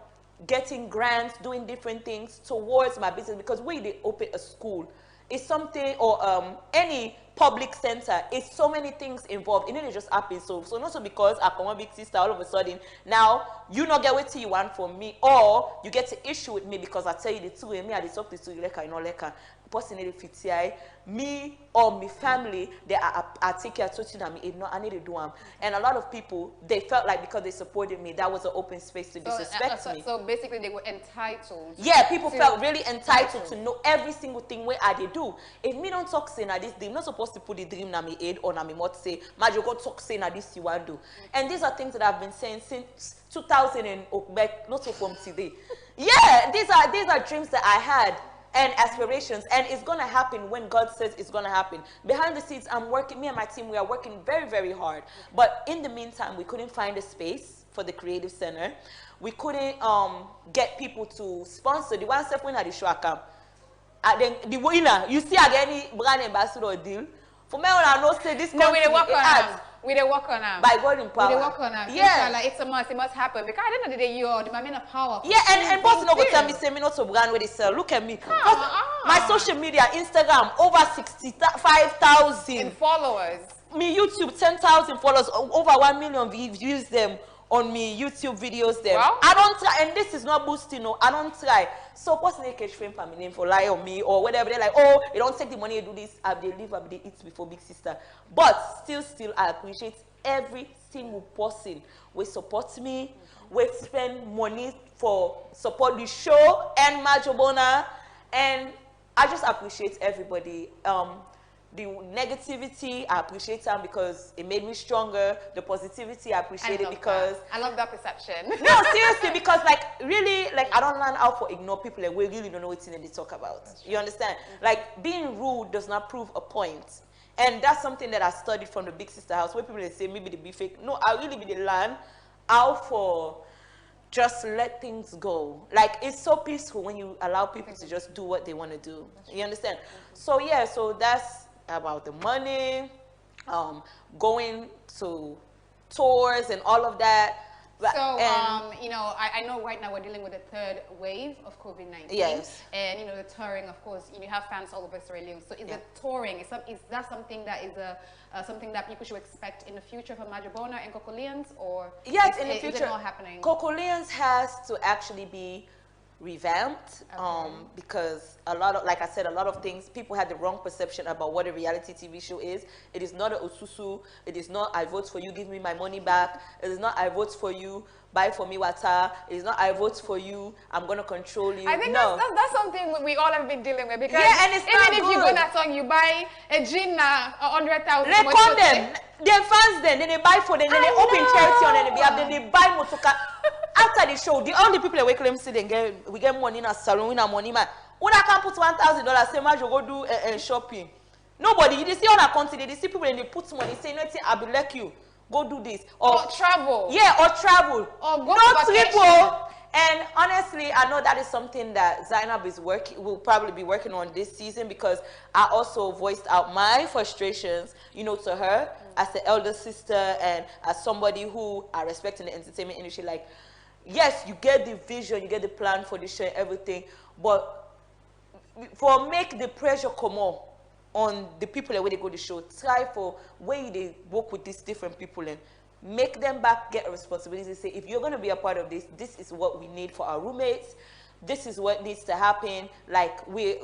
getting grants, doing different things towards my business because when they open a school, it's something or any public center, it's so many things involved. It didn't just happen. So not so because I come a big sister all of a sudden, now you not get what you want from me or you get to issue with me because I tell you the truth and me I talk to you like I know like person in the FTI, me or my family, they are take care of touching me. No, I need to do them. And a lot of people, they felt like because they supported me, that was an open space to disrespect me. So basically, they were entitled. Yeah, people felt really entitled to know every single thing where they do. If me don't talk say na this, they're not supposed to put the dream na me head or na me mouth say, Marjo go talk say na this you want do. And these are things that I've been saying since 2000 and not so from today. Yeah, these are dreams that I had. and aspirations, and it's gonna happen when God says it's gonna happen. Behind the scenes, I'm working, me and my team, we are working very, very hard. But in the meantime, we couldn't find a space for the creative center. We couldn't get people to sponsor. The one step winner, the show account. And then the winner, you see again any brand ambassador deal. For me, I know say this. No, we didn't work on them. We didn't work on them. By God in power. We didn't work on them. Yeah. Like, it's a must. It must happen. Because at the end of the day, you're the man of power. Yeah, and boss no go tell me say me not to brand where they sell. Look at me. My social media, Instagram, over 65,000 followers. Me YouTube, 10,000 followers, over 1 million views them on me YouTube videos them. Wow. I don't try, and this is not boosting, no, I don't try. So person they catch frame for my name for lie on me or whatever, they're like, oh, you don't take the money, you do this, I they live, I they eat before big sister. But still, I appreciate every single person will support me, will spend money for support the show and Marjo Bona, and I just appreciate everybody. The negativity, I appreciate them because it made me stronger. The positivity, I appreciate it because... I love that perception. No, seriously, because like, really, like, I don't learn how to ignore people and we really don't know what they talk about. You understand? Like, being rude does not prove a point. And that's something that I studied from the Big Sister house, where people say, maybe they be fake. No, I really be the learn how for just let things go. Like, it's so peaceful when you allow people to just do what they want to do. You understand? So, yeah, so that's about the money, going to tours and all of that. So, you know, I know right now we're dealing with the third wave of COVID-19. Yes. And, you know, the touring, of course, you have fans all over Sierra Leone. So is the touring, is that something that is something that people should expect in the future for Marjo Bona and Cocoleans, or yes, in the future, is it not happening? Cocoleans has to actually be revamped, because a lot of, like I said, a lot of things, people had the wrong perception about what a reality TV show is. It is not a osusu. It is not I vote for you, give me my money back. It is not I vote for you, buy for me water. It is not I vote for you, I'm going to control you. I think no. that's something we all have been dealing with, because yeah, and it's even if good. you go that song, you buy a gin 100,000. They call them, they fans them, then they buy for them, then they open charity on them, then they buy motoka. After the show, the only people that we claim say we get money in a salon, we have money, man. When I can put $1,000, say, Marjo, go do shopping. Nobody, you see on a country, they see people and they put money, say, no, I'll be like you, go do this. Or travel. Yeah, or travel. Or go not to vacation. triple. And honestly, I know that is something that Zainab will probably be working on this season, because I also voiced out my frustrations, you know, to her as the elder sister and as somebody who I respect in the entertainment industry. Like, yes, you get the vision, you get the plan for the show and everything, but for make the pressure come on the people that way they go to the show, try for where they work with these different people and make them back get a responsibility. Say, if you're going to be a part of this, this is what we need for our roommates. This is what needs to happen. Like, we're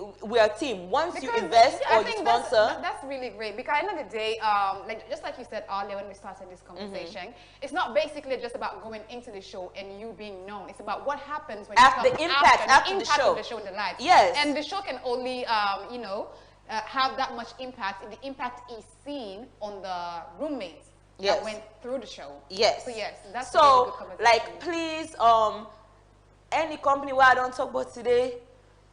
a team. Once you invest or you sponsor. That's really great, because at the end of the day, like just like you said earlier when we started this conversation, it's not basically just about going into the show and you being known. It's about what happens when after you come the impact after the show. Of the show in the life. Yes. And the show can only, you know, have that much impact if the impact is seen on the roommates that went through the show. Yes. So yes, that's so a really good conversation. like, please, any company where I don't talk about today,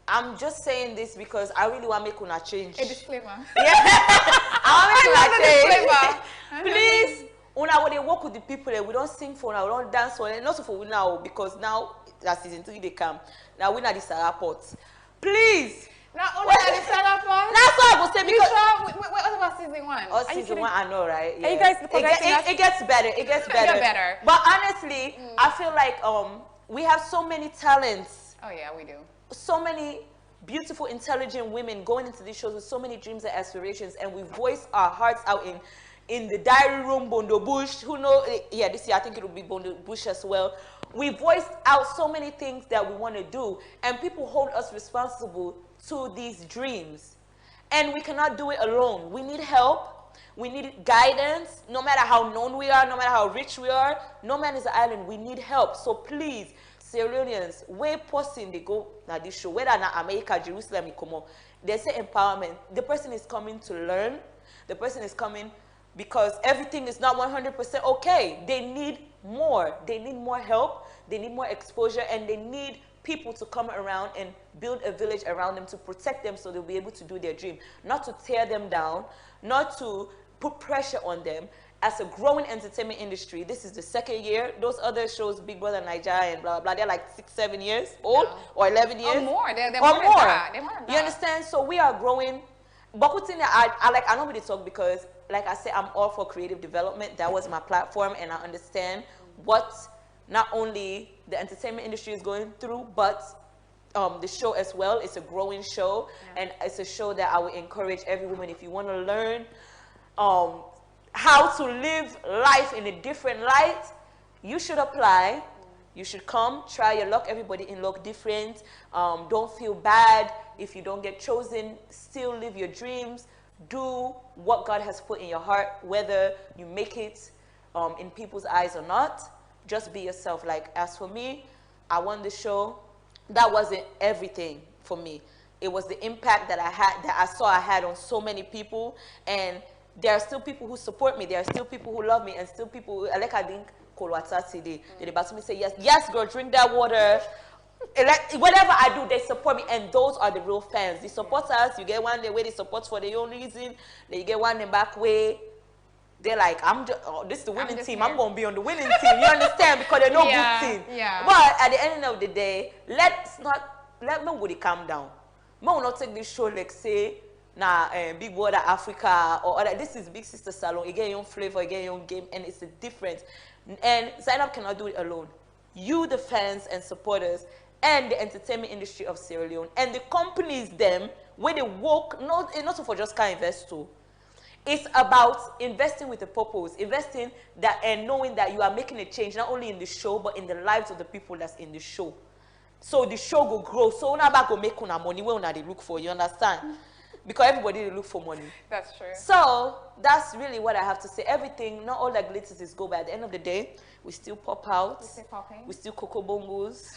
I'm just saying this because I really want to make una change. A disclaimer. Yeah. I want to make una change. Please, una when they work with the people, we don't sing for una, we don't dance for them, not for we now, because now that season 3 they come. Now we not the Sarah pot. Please. Now, only the Sarah pot. That's what I would say, because what about season 1? Oh, season 1, I know, right? Yeah. Are you guys it gets better. It gets better. But honestly, I feel like we have so many talents. Oh yeah, we do. So many beautiful, intelligent women going into these shows with so many dreams and aspirations, and we voice our hearts out in the diary room, Bondo Bush. Who know? Yeah, this year I think it will be Bondo Bush as well. We voiced out so many things that we want to do, and people hold us responsible to these dreams, and we cannot do it alone. We need help. We need guidance. No matter how known we are, no matter how rich we are, no man is an island. We need help. So please, Sierra Leoneans, where person they go now this show, whether not America, Jerusalem, they say empowerment. The person is coming to learn. The person is coming because everything is not 100% okay. They need more. They need more help. They need more exposure, and they need people to come around and build a village around them to protect them so they'll be able to do their dream. Not to tear them down, not to put pressure on them. As a growing entertainment industry, this is the 2nd year. Those other shows, Big Brother, Naija, and blah, blah, blah, they're like 6, 7 years old or 11 years. Or more. They're or more. more. They're more than You understand? So we are growing. But I don't really talk because, like I said, I'm all for creative development. That was my platform, and I understand what not only the entertainment industry is going through, but the show as well. It's a growing show, and it's a show that I would encourage every woman, if you want to learn how to live life in a different light, you should apply. You should come, try your luck. Everybody in luck different. Don't feel bad if you don't get chosen. Still live your dreams. Do what God has put in your heart, whether you make it in people's eyes or not. Just be yourself. Like, as for me, I won the show. That wasn't everything for me. It was the impact that I saw I had on so many people, and there are still people who support me. There are still people who love me, and still people who, like I think, they about to me say, yes, girl, drink that water. Like, whatever I do, they support me, and those are the real fans. The supporters, you get one day where they support for their own reason, then you get one day back way. They're like, this is the winning team. I'm going to be on the winning team. You understand? Because they're no good team. Yeah. But at the end of the day, let nobody calm down. I will not take this show like say, Big Brother Africa or other. This is Big Sister Salone. You get your own flavor, you get your own game, and it's a difference. And Zainab cannot do it alone. You, the fans and supporters, and the entertainment industry of Sierra Leone, and the companies them, where they work, not for just can't invest to. It's about investing with a purpose, investing that and knowing that you are making a change, not only in the show, but in the lives of the people that's in the show. So the show will grow. So now back go make una money where una they look for, you understand? Because everybody they look for money. That's true. So that's really what I have to say. Everything, not all that glitters is gold, but at the end of the day, we still pop out. We still popping. We still cocoa bongos,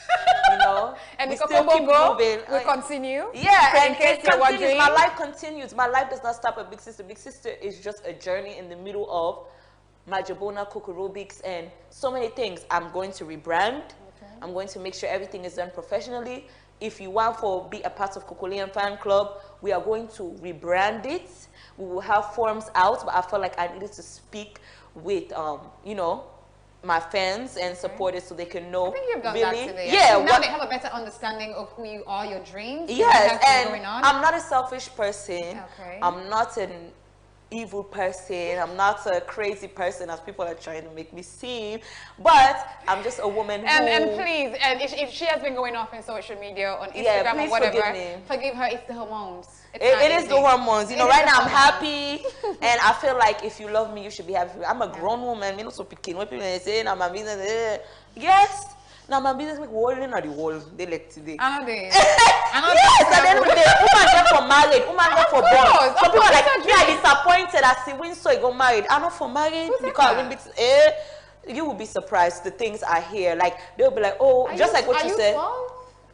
you know. And we the still cocoa keep bongo moving. will continue. Yeah, in and case it you're continues. wondering. My life continues. My life does not stop at Big Sister. Big Sister is just a journey in the middle of Marjo Bona, Aerobics, and so many things. I'm going to rebrand. Okay. I'm going to make sure everything is done professionally. If you want to be a part of Cocolean Fan Club, we are going to rebrand it. We will have forms out, but I felt like I needed to speak with, you know, my fans and supporters so they can know. I think you've done really, that today. yeah. Now they have a better understanding of who you are, your dreams. Yes, and going on. I'm not a selfish person. Okay. I'm not an evil person. I'm not a crazy person as people are trying to make me seem. But I'm just a woman who... And please, and if she has been going off in social media, on Instagram yeah, or whatever, forgive her, it's the hormones. It is the hormones. You know, right now I'm happy, and I feel like if you love me, you should be happy. I'm a grown woman. Me not so pikin. When people say, "Now my business," yes. Now my business make walling on the wall. They like today. I know they. Yes, at the end of the day, woman get for married, woman get for born. So people are like, me are disappointed. I see when so I got married. I'm not for married because I won't be. You will be surprised the things I hear. Like they'll be like, oh, just like what you said.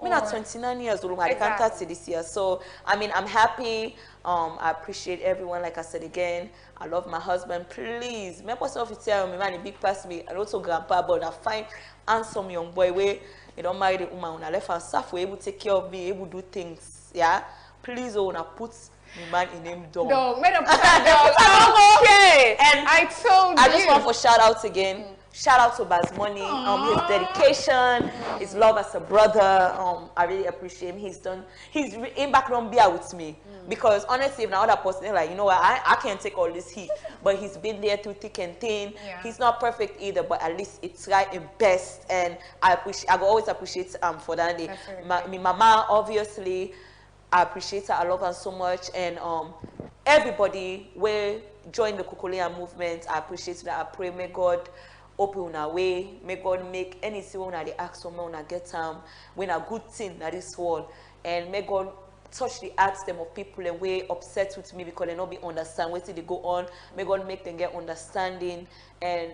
I'm not 29 years old. I can't touch this year. So, I mean, I'm happy. I appreciate everyone. Like I said again, I love my husband. Please, make yourself tell me, man, big past me, and also grandpa, but I find handsome young boy where you don't marry the woman. I left her staff, able to take care of me, able to do things. Yeah, please, oh, I put the man in him dog. Dog, made a put that dog. Okay, and I told you. I just want for shout outs again. Shout out to Baz Money, his dedication, his love as a brother. I really appreciate him. He's in background beer with me because honestly, if now other person they're like, you know what, I can't take all this heat, but he's been there through thick and thin. Yeah. He's not perfect either, but at least it's right and best, and I will always appreciate for that. My mama, obviously, I appreciate her. I love her so much, and everybody will join the Cocolean movement. I appreciate that. I pray, may God open our way, may God make anything when they ask for when I get when a good thing that this world, and may God touch the hearts them of people and way upset with me because they not be understand what they go on. May God make them get understanding, and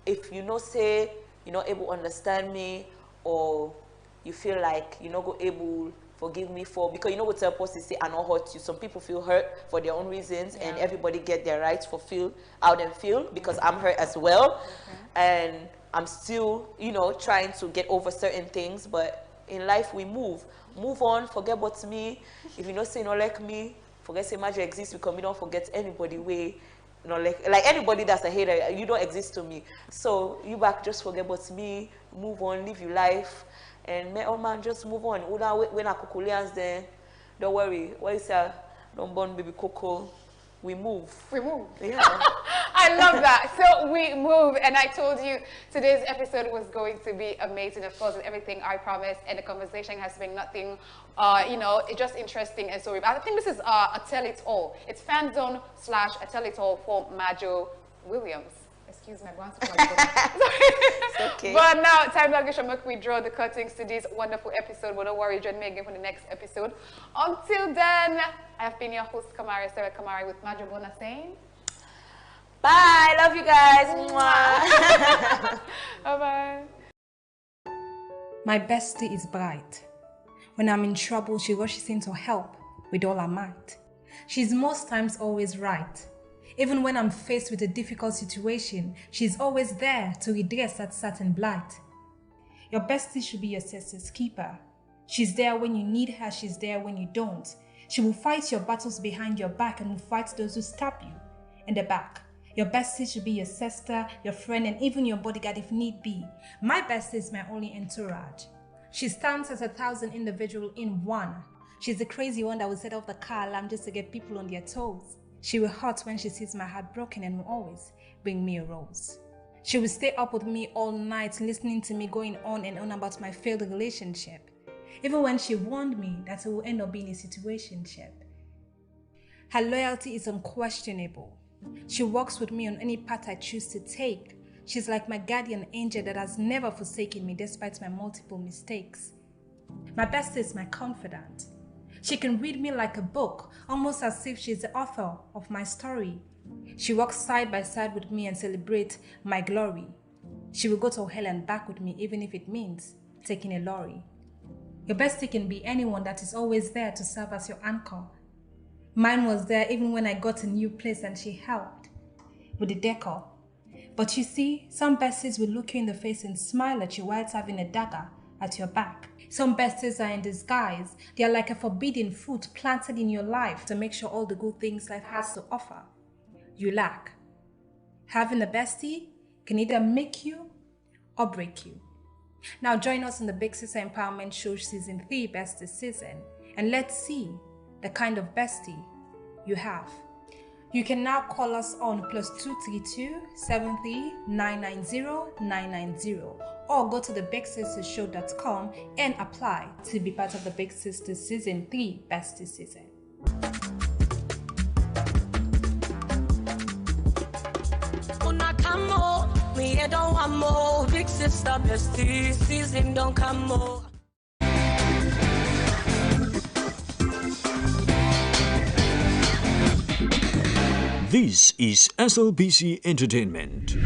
if you know say you're not able to understand me, or you feel like you're not able forgive me for, because you know what tell person say I not hurt you. Some people feel hurt for their own reasons, and everybody get their rights for feel out and feel, because I'm hurt as well, and I'm still, you know, trying to get over certain things, but in life we move on, forget what's me. If you know say no like me, forget say Marjo exists, because we don't forget anybody way. You know, like anybody that's a hater, you don't exist to me. So you back, just forget what's me, move on, live your life, and man, just move on. When I Kokoleans then, don't worry. What is that? Don't burn baby Coco. We move. We move. Yeah. I love that. So we move, and I told you today's episode was going to be amazing. Of course, everything I promised, and the conversation has been nothing, you know, it's just interesting. And so I think this is a tell it all. It's fan zone / a tell it all for Marjo Williams. Excuse me, I'm going to Okay. But now, time to we draw the curtains to this wonderful episode. But don't worry, join me again for the next episode. Until then, I have been your host, Kamara with Marjo Bona saying, bye, love you guys. Bye-bye. My bestie is bright. When I'm in trouble, she rushes in to help with all her might. She's most times always right. Even when I'm faced with a difficult situation, she's always there to redress that certain blight. Your bestie should be your sister's keeper. She's there when you need her, she's there when you don't. She will fight your battles behind your back and will fight those who stab you in the back. Your bestie should be your sister, your friend, and even your bodyguard if need be. My bestie is my only entourage. She stands as 1,000 individuals in one. She's the crazy one that will set off the car alarm just to get people on their toes. She will hurt when she sees my heart broken and will always bring me a rose. She will stay up with me all night listening to me going on and on about my failed relationship. Even when she warned me that it will end up being a situationship. Her loyalty is unquestionable. She walks with me on any path I choose to take. She's like my guardian angel that has never forsaken me despite my multiple mistakes. My bestie is my confidant. She can read me like a book, almost as if she's the author of my story. She walks side by side with me and celebrates my glory. She will go to hell and back with me even if it means taking a lorry. Your bestie can be anyone that is always there to serve as your anchor. Mine was there even when I got a new place and she helped with the decor. But you see, some besties will look you in the face and smile at you while having a dagger at your back. Some besties are in disguise. They are like a forbidden fruit planted in your life to make sure all the good things life has to offer you lack. Having a bestie can either make you or break you. Now join us in the Big Sister Empowerment Show Season 3 Bestie Season, and let's see the kind of bestie you have. You can now call us on +232 73 990 990 or go to thebigsistershow.com and apply to be part of the Big Sister Season 3 Bestie Season. Me don't want more big sister bestie season don't come more. This is SLBC Entertainment.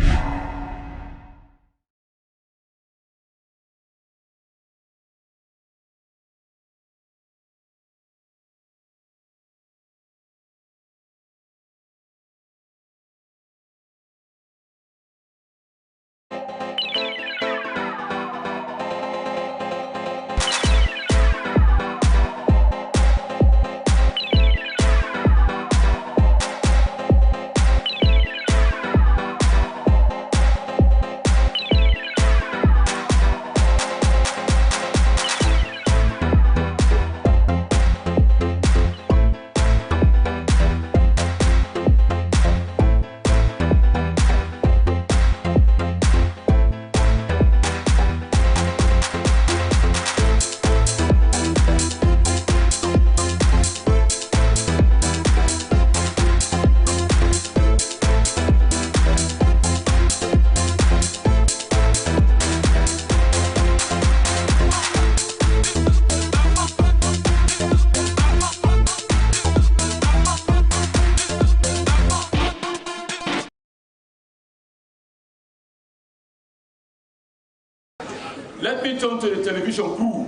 Let me turn to the television crew.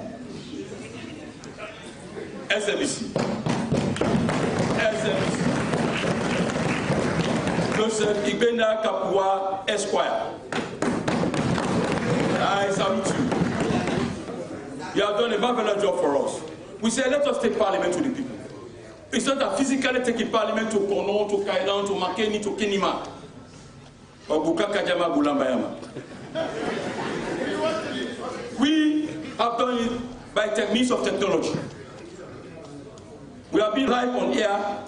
SLBC. Joseph Igbenda Kapua Esquire. I salute you. They have done a marvelous job for us. We say, let us take parliament to the people. It's not that physically taking parliament to Kono, to Kailan, to Makeni, to Kinima. Or Bukaka Jama Bulambayama. We have done it by means of technology. We have been live on air